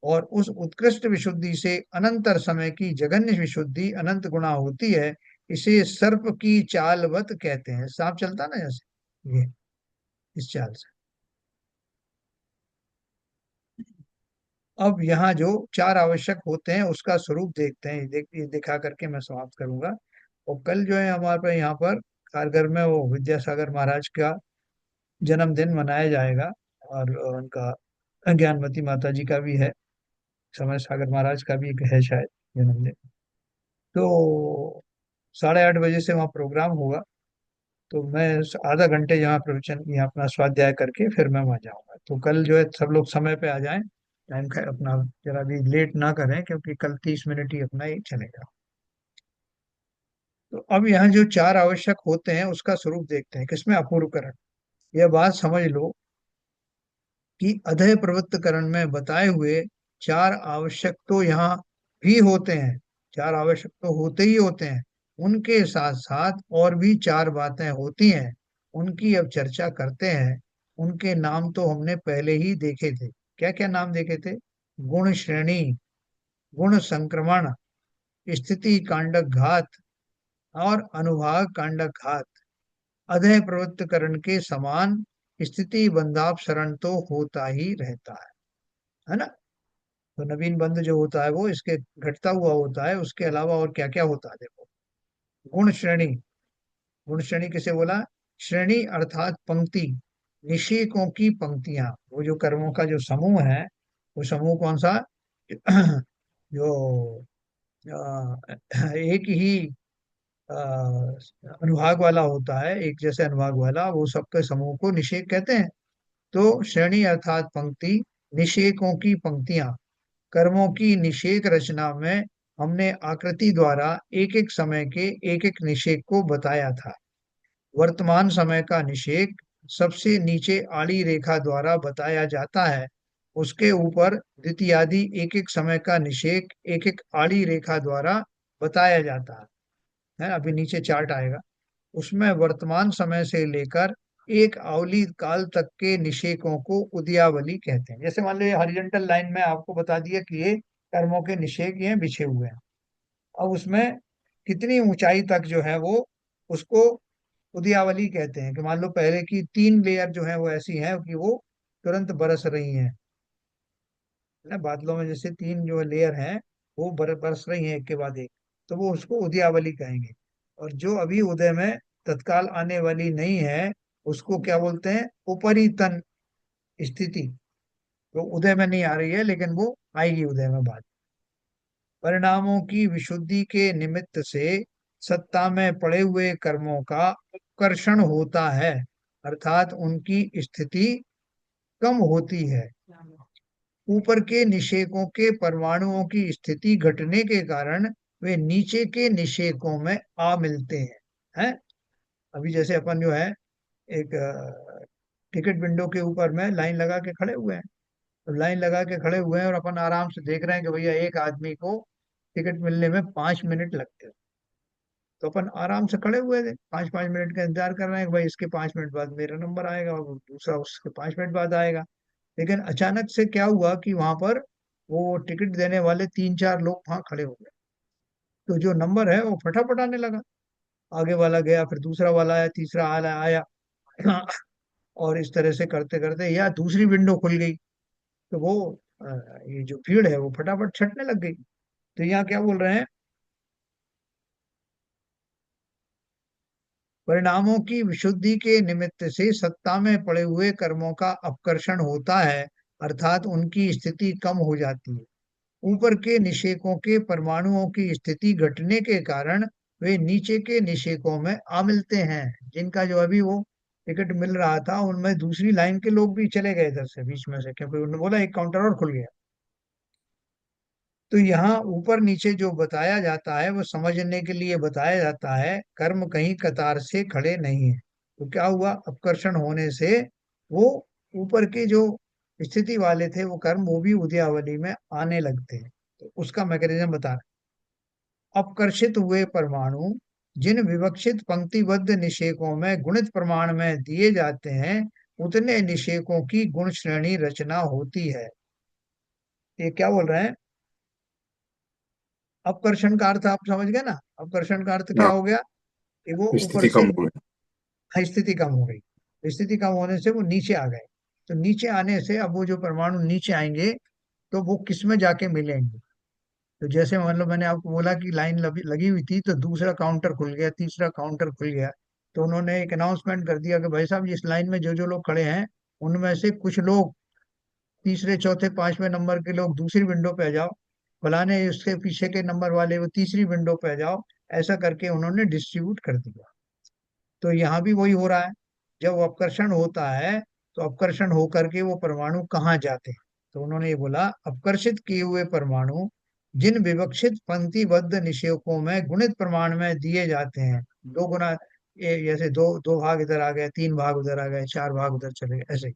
और उस उत्कृष्ट विशुद्धि से अनंतर समय की जगन्य विशुद्धि अनंत गुणा होती है। इसे सर्प की चालवत कहते हैं, सांप चलता ना जैसे, ये इस चाल से। अब यहाँ जो चार आवश्यक होते हैं उसका स्वरूप देखते हैं, ये दिखा करके मैं समाप्त करूंगा। और कल जो है हमारे पे यहाँ पर कारगर में वो विद्यासागर महाराज का जन्मदिन मनाया जाएगा, और उनका ज्ञानमती माता जी का भी है, समय सागर महाराज का भी एक है शायद जन्मदिन। तो 8:30 बजे से वहाँ प्रोग्राम होगा, तो मैं आधा घंटे यहाँ प्रवचन यहाँ अपना स्वाध्याय करके फिर मैं वहाँ जाऊँगा। तो कल जो है सब लोग समय पे आ जाएं, टाइम का अपना जरा भी लेट ना करें, क्योंकि कल 30 मिनट ही अपना ही चलेगा। तो अब यहाँ जो चार आवश्यक होते हैं उसका स्वरूप देखते हैं, किसमें, अपूर्वकरण। यह बात समझ लो कि अधय प्रवृत्तकरण में बताए हुए चार आवश्यक तो यहाँ भी होते हैं, चार आवश्यक तो होते ही होते हैं, उनके साथ साथ और भी चार बातें होती हैं, उनकी अब चर्चा करते हैं। उनके नाम तो हमने पहले ही देखे थे। क्या क्या नाम देखे थे, गुण श्रेणी, गुण संक्रमण, स्थिति कांडक घात, और अनुभाग कांडक घात। अधय प्रवृत्तकरण के समान स्थिति बंधापसरण तो होता ही रहता है ना। तो नवीन बंध जो होता है वो इसके घटता हुआ होता है, उसके अलावा और क्या क्या होता है देखो। गुण श्रेणी, गुण श्रेणी किसे बोला? श्रेणी अर्थात पंक्ति, निषेकों की पंक्तियां, वो जो कर्मों का जो समूह है, वो समूह कौन सा? जो एक ही अनुभाग वाला होता है, एक जैसे अनुभाग वाला, वो सबके समूह को निषेक कहते हैं। तो श्रेणी अर्थात पंक्ति, निषेकों की पंक्तियां, कर्मों की निषेक रचना में हमने आकृति द्वारा एक एक समय के एक एक निषेक को बताया था। वर्तमान समय का निषेक सबसे नीचे आड़ी रेखा द्वारा बताया जाता है, उसके ऊपर द्वितीयादि एक एक समय का निषेक एक एक आड़ी रेखा द्वारा बताया जाता है। अभी नीचे चार्ट आएगा, उसमें वर्तमान समय से लेकर एक अवधि काल तक के निषेकों को उदयावली कहते हैं। जैसे मान लो ये हॉरिजॉन्टल लाइन में आपको बता दिया कि ये कर्मों के निषेक ये बिछे हुए हैं। अब उसमें कितनी ऊंचाई तक जो है वो, उसको उदयावली कहते हैं। कि मान लो पहले की 3 लेयर जो है वो ऐसी हैं कि वो तुरंत बरस रही हैं, है ना, बादलों में जैसे 3 जो लेयर हैं वो बरस रही हैं एक के बाद एक, तो वो उसको उदयावली कहेंगे। और जो अभी उदय में तत्काल आने वाली नहीं है, उसको क्या बोलते हैं? उपरीतन स्थिति। तो उदय में नहीं आ रही है लेकिन वो आएगी उदय में बाद। परिणामों की विशुद्धि के निमित्त से सत्ता में पड़े हुए कर्मों का उपकर्षण होता है, अर्थात उनकी स्थिति कम होती है। ऊपर के निषेकों के परमाणुओं की स्थिति घटने के कारण वे नीचे के निषेकों में आ मिलते हैं। अभी जैसे अपन जो है एक टिकट विंडो के ऊपर में लाइन लगा के खड़े हुए हैं, तो लाइन लगा के खड़े हुए हैं और अपन आराम से देख रहे हैं कि भैया एक आदमी को टिकट मिलने में 5 मिनट लगते हैं। तो अपन आराम से खड़े हुए थे, 5 5 मिनट का इंतजार कर रहे हैं कि भाई इसके 5 मिनट बाद मेरा नंबर आएगा और दूसरा उसके 5 मिनट बाद आएगा। लेकिन अचानक से क्या हुआ कि वहां पर वो टिकट देने वाले 3 4 लोग वहां खड़े हो गए। तो जो नंबर है वो फटाफट आने लगा, आगे वाला गया, फिर दूसरा वाला आया, तीसरा आया आया और इस तरह से करते करते या दूसरी विंडो खुल गई, तो वो अ, ये जो भीड़ है वो फटाफट छटने लग गई। तो यहाँ क्या बोल रहे हैं? परिणामों की विशुद्धि के निमित्त से सत्ता में पड़े हुए कर्मों का अपकर्षण होता है, अर्थात उनकी स्थिति कम हो जाती है। ऊपर के निषेकों के परमाणुओं की स्थिति घटने के कारण वे नीचे के निषेकों में आ मिलते हैं। जिनका जो अभी वो टिकट मिल रहा था, उनमें दूसरी लाइन के लोग भी चले गए इधर से बीच में से, क्योंकि उन्होंने बोला एक काउंटर और खुल गया। तो यहाँ ऊपर नीचे जो बताया जाता है वो समझने के लिए बताया जाता है। कर्म कहीं कतार से खड़े नहीं है। तो क्या हुआ? अपकर्षण होने से वो ऊपर के जो स्थिति वाले थे वो कर्म, वो भी उदयावली में आने लगते हैं। तो उसका मैकेनिज्म बता रहे हैं। अपकर्षित हुए परमाणु जिन विवक्षित पंक्तिबद्ध निषेकों में गुणित प्रमाण में दिए जाते हैं, उतने निषेकों की गुण श्रेणी रचना होती है। ये क्या बोल रहे हैं? अपकर्षण का अर्थ आप समझ गए ना? अपकर्षण का अर्थ क्या हाँ, हो गया? कि वो ऊपर स्थिति से कम हुई। स्थिति कम हो गई, स्थिति कम होने से वो नीचे आ गए। तो नीचे आने से अब वो जो परमाणु नीचे आएंगे, तो वो किस में जाके मिलेंगे? तो जैसे मान लो मैंने आपको बोला कि लाइन लगी हुई थी, तो दूसरा काउंटर खुल गया, तीसरा काउंटर खुल गया। तो उन्होंने एक अनाउंसमेंट कर दिया कि भाई साहब इस लाइन में जो जो लोग खड़े हैं, उनमें से कुछ लोग तीसरे चौथे पांचवें नंबर के लोग दूसरी विंडो पे आ जाओ, फलाने उसके पीछे के नंबर वाले वो तीसरी विंडो पे आ जाओ। ऐसा करके उन्होंने डिस्ट्रीब्यूट कर दिया। तो यहाँ भी वही हो रहा है। जब अपकर्षण होता है, तो अपकर्षण होकर के वो परमाणु कहाँ जाते हैं? तो उन्होंने ये बोला, अपकर्षित किए हुए परमाणु जिन विवक्षित पंक्तिबद्ध निषेकों में गुणित प्रमाण में दिए जाते हैं, 2 गुना, ये जैसे दो दो भाग इधर आ गए, 3 भाग उधर आ गए, 4 भाग उधर चले गए, ऐसे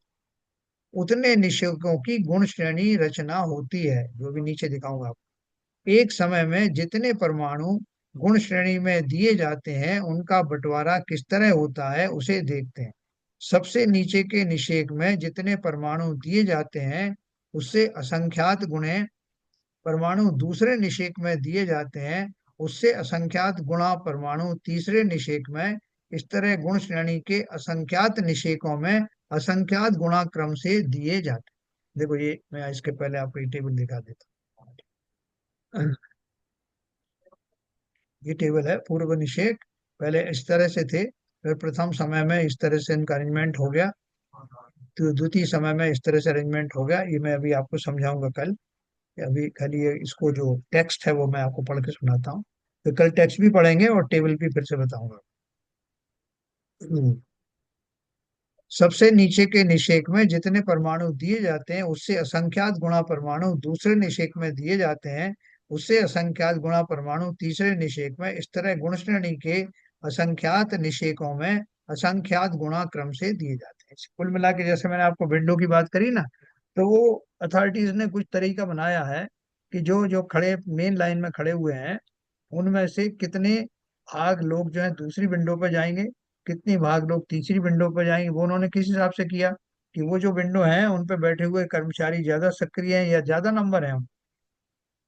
उतने निषेकों की गुण श्रेणी रचना होती है, जो भी नीचे दिखाऊंगा आपको। एक समय में जितने परमाणु गुण श्रेणी में दिए जाते हैं, उनका बंटवारा किस तरह होता है उसे देखते हैं। सबसे नीचे के निषेक में जितने परमाणु दिए जाते हैं, उससे असंख्यात गुणे परमाणु दूसरे निषेक में दिए जाते हैं, उससे असंख्यात गुणा परमाणु तीसरे निषेक में। इस तरह गुण श्रेणी के असंख्यात निषेकों में असंख्यात गुणा क्रम से दिए जाते हैं। देखो ये मैं इसके पहले आपको ये टेबल दिखा देता हूँ। ये टेबल है पूर्व निषेक। पहले इस तरह से थे, फिर प्रथम समय में इस तरह से इनका अरेंजमेंट हो गया, तो द्वितीय समय में इस तरह से अरेंजमेंट हो गया। ये मैं अभी आपको समझाऊंगा कल। अभी खाली ये इसको जो टेक्स्ट है वो मैं आपको पढ़ के सुनाता हूँ। तो कल टेक्स्ट भी पढ़ेंगे और टेबल भी फिर से बताऊंगा। सबसे नीचे के निषेक में जितने परमाणु दिए जाते हैं उससे असंख्यात गुणा परमाणु दूसरे निषेक में दिए जाते हैं, उससे असंख्यात गुणा परमाणु तीसरे निषेक में। इस तरह गुण श्रेणी के असंख्यात निषेकों में असंख्यात गुणा क्रम से दिए जाते हैं। कुल मिला के जैसे मैंने आपको विंडो की बात करी ना, तो वो अथॉरिटीज ने कुछ तरीका बनाया है कि जो जो खड़े मेन लाइन में खड़े हुए हैं उनमें से कितने भाग लोग जो है दूसरी विंडो पर जाएंगे, कितने भाग लोग तीसरी विंडो पर जाएंगे, वो उन्होंने किस हिसाब से किया कि वो जो विंडो है उन पर बैठे हुए कर्मचारी ज्यादा सक्रिय हैं या ज्यादा नंबर हैं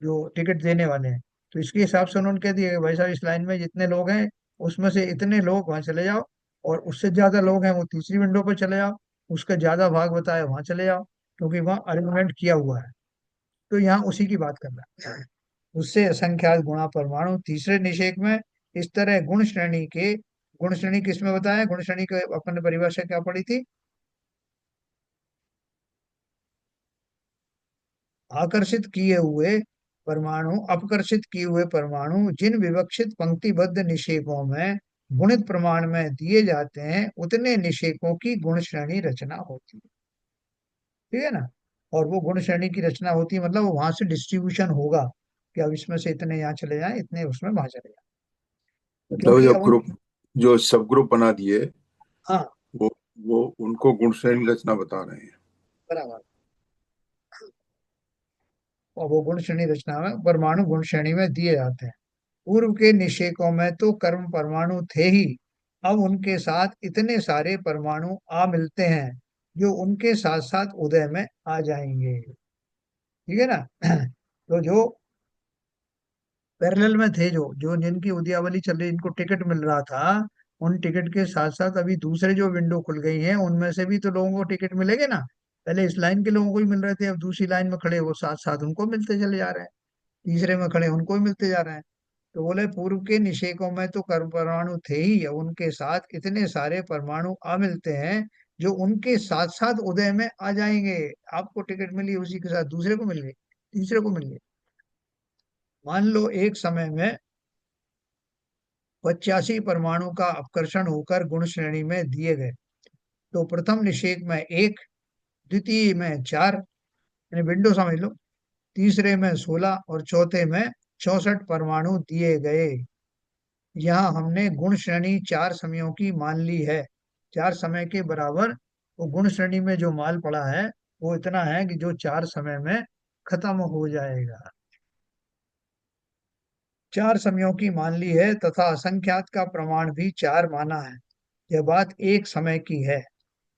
जो टिकट देने वाले हैं। तो इसके हिसाब से उन्होंने कह दिया कि भाई साहब इस लाइन में जितने लोग हैं उसमें से इतने लोग वहां चले जाओ, और उससे ज्यादा लोग हैं वो तीसरी विंडो पर चले जाओ, उसका ज्यादा भाग बताया वहां चले जाओ, क्योंकि वहां अरेंजमेंट किया हुआ है। तो यहाँ उसी की बात कर रहा है। उससे असंख्यात गुणा परमाणु तीसरे निषेक में। इस तरह गुण श्रेणी के, गुण श्रेणी किसमें बताया, गुण श्रेणी के अपन ने परिभाषा क्या पढ़ी थी, आकर्षित किए हुए परमाणु अपकर्षित किए हुए परमाणु जिन विवक्षित पंक्तिबद्ध निषेकों में गुणित प्रमाण में दिए जाते हैं उतने निषेकों की गुण श्रेणी रचना होती है। ठीक है ना। और वो गुण श्रेणी की रचना होती है मतलब वहां से डिस्ट्रीब्यूशन होगा कि अब इसमें से इतने यहाँ चले जाएं, इतने उसमें वहां चले जाएं। मतलब क्योंकि जो अब ग्रुप, जो सब ग्रुप बना दिए, हाँ, वो वो उनको गुण श्रेणी रचना बता रहे हैं। बराबर। और वो गुण श्रेणी रचना में परमाणु गुण श्रेणी में दिए जाते हैं। पूर्व के निषेकों में तो कर्म परमाणु थे ही, अब उनके साथ इतने सारे परमाणु आ मिलते हैं जो उनके साथ साथ उदय में आ जाएंगे। ठीक है ना। तो जो पैरेलल में थे, जो जो जिनकी उद्यावली चल रही, इनको टिकट मिल रहा था, उन टिकट के साथ साथ अभी दूसरे जो विंडो खुल गई हैं उनमें से भी तो लोगों को टिकट मिलेंगे ना। पहले इस लाइन के लोगों को ही मिल रहे थे, अब दूसरी लाइन में खड़े वो साथ साथ उनको मिलते चले जा रहे हैं, तीसरे में खड़े उनको ही मिलते जा रहे हैं। तो बोले पूर्व के निषेकों में तो कर्म परमाणु थे ही, उनके साथ इतने सारे परमाणु आ मिलते हैं जो उनके साथ साथ उदय में आ जाएंगे। आपको टिकट मिली उसी के साथ दूसरे को मिल गई, तीसरे को मिल गई। मान लो एक समय में 85 परमाणु का अपकर्षण होकर गुण श्रेणी में दिए गए, तो प्रथम निषेक में एक, द्वितीय में चार, यानी विंडो समझ लो, तीसरे में 16 और चौथे में 64 परमाणु दिए गए। यहाँ हमने गुण श्रेणी चार समयों की मान ली है। चार समय के बराबर वो गुण श्रेणी में जो माल पड़ा है वो इतना है कि जो चार समय में खत्म हो जाएगा। चार समयों की मान ली है तथा असंख्यात का प्रमाण भी चार माना है। यह बात एक समय की है।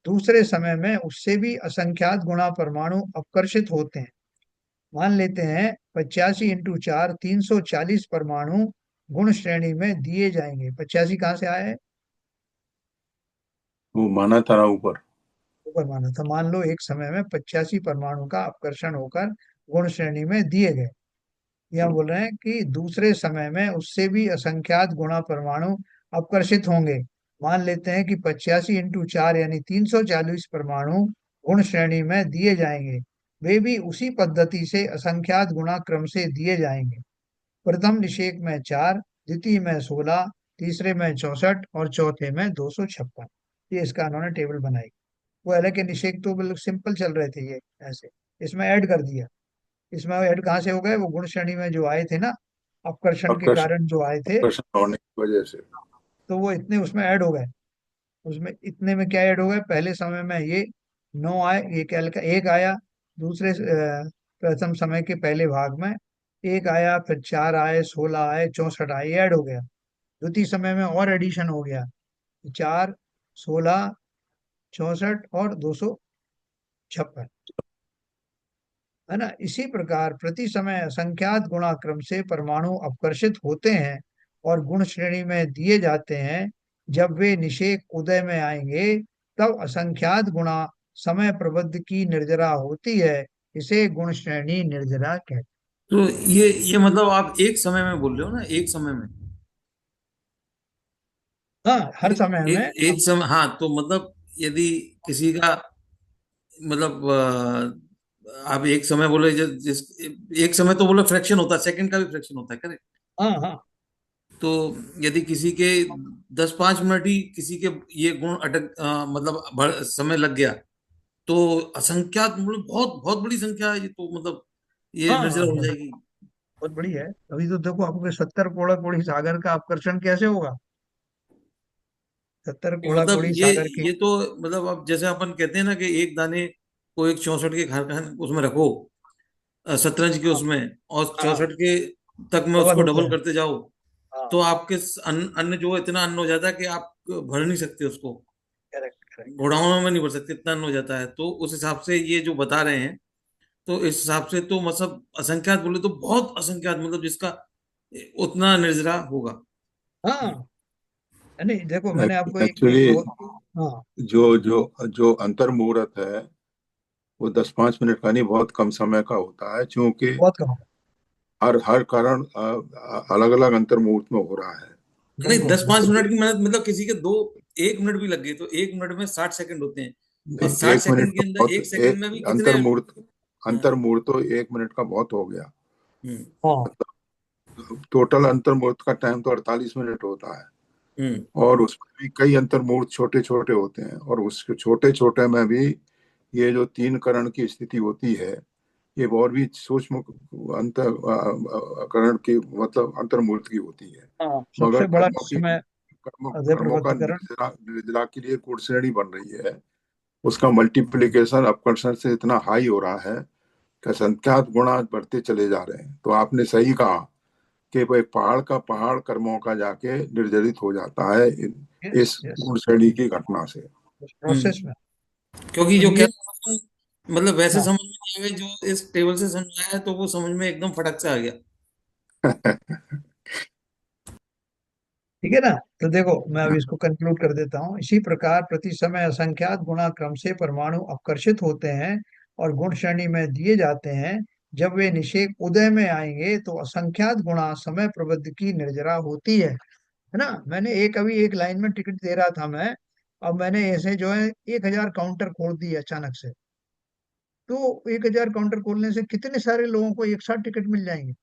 दूसरे समय में उससे भी असंख्यात गुणा परमाणु अपकर्षित होते हैं। मान लेते हैं 85 × 4 340 परमाणु गुण श्रेणी में दिए जाएंगे। 85 कहाँ से आया है, वो माना था ना ऊपर। ऊपर माना था। मान लो एक समय में 85 परमाणु का अपकर्षण होकर गुण श्रेणी में दिए गए। यहाँ बोल रहे हैं कि दूसरे समय में उससे भी असंख्यात गुणा परमाणु अपकर्षित होंगे। मान लेते हैं कि 85 × 4 यानी 340 परमाणु गुण श्रेणी में दिए जाएंगे। वे भी उसी पद्धति से असंख्यात गुणा क्रम से दिए जाएंगे। प्रथम निषेक में चार, द्वितीय में 16, तीसरे में 64 और चौथे में 256। ये इसका उन्होंने टेबल बनाई। वो हालांकि निषेक तो बिल्कुल सिंपल चल रहे थे ये ऐसे, इसमें ऐड कर दिया। इसमें ऐड कहाँ से हो गए, वो गुण श्रेणी में जो आए थे ना, अपकर्षण के अपकर्षण, कारण जो आए थे, अपकर्षण होने की वजह से। तो वो इतने उसमें ऐड हो गए। उसमें इतने में क्या ऐड हो गए, पहले समय में ये 9 आए, ये क्या लिखा, एक आया। दूसरे प्रथम समय के पहले भाग में एक आया, फिर चार आए, 16 आए, 64 आए, ये ऐड हो गया। द्वितीय समय में और एडिशन हो गया, चार, 16, 64 और 256, है ना। इसी प्रकार प्रति समय असंख्यात गुणाक्रम से परमाणु अपकर्षित होते हैं और गुण श्रेणी में दिए जाते हैं। जब वे निषेक उदय में आएंगे तब असंख्यात गुणा समय प्रबद्ध की निर्जरा होती है। इसे गुण श्रेणी निर्जरा कहते तो ये मतलब आप एक समय में बोल रहे हो ना, एक समय में? हाँ, हर समय में एक समय, हाँ, तो मतलब यदि किसी का मतलब आप एक समय बोले, जिस एक समय तो बोले फ्रैक्शन होता है, सेकंड का भी फ्रैक्शन होता है, करेक्ट। हाँ हाँ तो यदि किसी के 10-5 मिनट ही किसी के ये गुण मतलब समय लग गया, तो असंख्यात, मतलब बहुत बहुत बड़ी संख्या है ये, तो मतलब ये हाँ निर्जला हो हाँ, जाएगी। बहुत बड़ी है। अभी तो देखो आपके 70 कोड़ा कोड़ी सागर का आकर्षण कैसे होगा? 70 कोड़ा कोड़ी मतलब सागर की। ये तो मतलब अब जैसे अपन कहते हैं ना कि एक दाने को एक 64 के घर का उसमें रखो, शतरंज के हाँ उसमें, और हाँ, 64 के तक में डबल उसको हो डबल जाए। करते जाओ, हाँ, तो आपके अन्न जो इतना अन्न हो जाता है कि आप भर नहीं सकते उसको, करेक्ट करेक्ट। घोड़ाओं में नहीं भर सकते, इतना अन्न हो जाता है। तो उस हिसाब से ये जो बता रहे हैं, तो इस हिसाब से तो मतलब असंख्यात बोले तो बहुत असंख्यात, मतलब जिसका उतना निर्जरा होगा। हाँ, नहीं देखो मैंने आपको एक एक एक्चुअली दो। हाँ, जो जो जो अंतर मुहूर्त है वो 10-5 मिनट का नहीं, बहुत कम समय का होता है, क्योंकि बहुत कम। हर हर कारण अलग अलग अंतर मुहूर्त में हो रहा है। नहीं, बिल्कुल 10-5 मिनट की मेहनत, मतलब किसी के दो 1 मिनट भी लग गई तो 1 मिनट में 60 सेकंड होते हैं, और नहीं, 60 सेकंड 1 मिनट के तो अंदर बहुत, 1 सेकंड में भी कितने। हाँ। अंतर मुहूर्त तो 1 मिनट का बहुत हो गया। हम्म। हाँ टोटल अंतर मुहूर्त का टाइम तो 48 मिनट होता है, हम्म। और उसमें भी कई अंतर मुहूर्त छोटे छोटे होते हैं, और उसके छोटे छोटे में भी ये जो तीन करण की स्थिति होती है, ये और भी सूक्ष्म अंतर करण की, मतलब अंतर मुहूर्त की होती है। हाँ, मगर सबसे बड़ा समय अधे कर्मों का प्रबद्धकरण। निर्जला के लिए कोण श्रेणी बन रही है, उसका मल्टीप्लिकेशन अपकर्षण से इतना हाई हो रहा है कि संख्यात गुणा बढ़ते चले जा रहे हैं। तो आपने सही कहा कि भाई पहाड़ का पहाड़ कर्मों का जाके निर्जलित हो जाता है यस इस यस, गुण श्रेणी की घटना से। उस हम्म। प्रोसेस में। क्योंकि अब जो कह ये, रहा हूं, मतलब वैसे हाँ समझ में नहीं आ गई, जो इस टेबल से समझाया है तो वो समझ में एकदम फटक से आ गया। ठीक है ना। तो देखो मैं अब इसको कंक्लूड कर देता हूँ। इसी प्रकार प्रति समय असंख्यात गुणा क्रम से परमाणु अपकर्षित होते हैं और गुण श्रेणी में दिए जाते हैं। जब वे निषेक उदय में आएंगे तो असंख्यात गुणा समय प्रबुद्ध की निर्जरा होती है ना। मैंने एक अभी एक लाइन में टिकट दे रहा था मैं, अब मैंने ऐसे जो है 1,000 काउंटर खोल दिए अचानक से। तो 1,000 काउंटर खोलने से कितने सारे लोगों को एक साथ टिकट मिल जाएंगे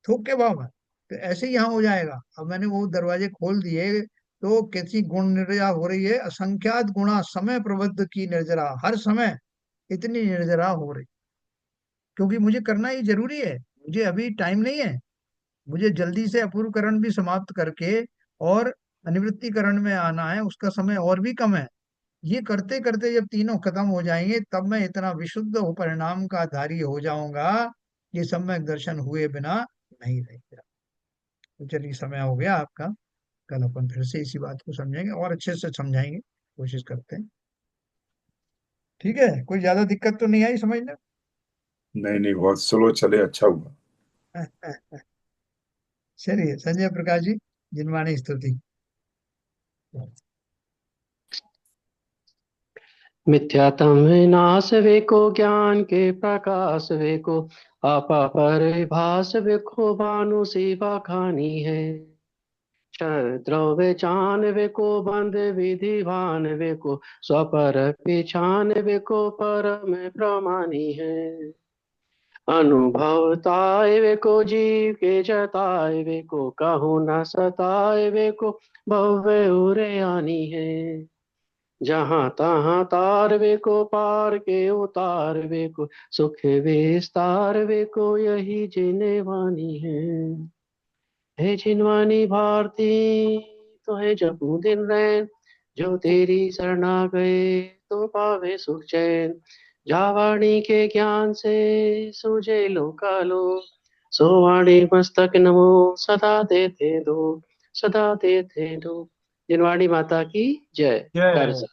थोक के भाव में। तो ऐसे ही यहाँ हो जाएगा। अब मैंने वो दरवाजे खोल दिए, तो कैसी गुण निर्जरा हो रही है, असंख्यात गुणा समय प्रबुद्ध की निर्जरा, हर समय इतनी निर्जरा हो रही। क्योंकि मुझे करना ही जरूरी है, मुझे अभी टाइम नहीं है। मुझे जल्दी से अपूर्वकरण भी समाप्त करके और अनिवृत्तिकरण में आना है, उसका समय और भी कम है। ये करते करते जब तीनों खत्म हो जाएंगे तब मैं इतना विशुद्ध हो परिणाम का धारी हो जाऊंगा, ये सम्यक दर्शन हुए बिना नहीं रहेगा। तो चलिए समय हो गया आपका। कल अपन फिर से इसी बात को समझेंगे और अच्छे से समझाएंगे, कोशिश करते हैं। ठीक है, कोई ज्यादा दिक्कत तो नहीं आई समझने नहीं नहीं, बहुत स्लो चले, अच्छा हुआ। में? चलिए संजय प्रकाश जी, जिनवाणी स्तुति। मिथ्यात्म विनाश वेको ज्ञान के प्रकाश वेको आपा परिभाष वेको भानु सेवा खानी है। क्षण द्रव्य चान वेको बंद विधिवान वेको स्वपर पिछान वेको परम प्रमाणी है। अनुभवताय वेको जीव के जताय वेको कहूँ न सताय वेको भव्य उरे आनी है। जहाँ तहाँ तार वे को पार के उतार वे को सुख विस्तार वे को यही जिने वानी है जिनवानी भारती। तो है जपू दिन रैन जो तेरी शरणा गए तो पावे सुख चैन। जावाणी के ज्ञान से सूझे लोकालो सो वाणी मस्तक नमो सदा देते दो सदा देते दो। जिनवाणी माता की जय। जय। प्यारे से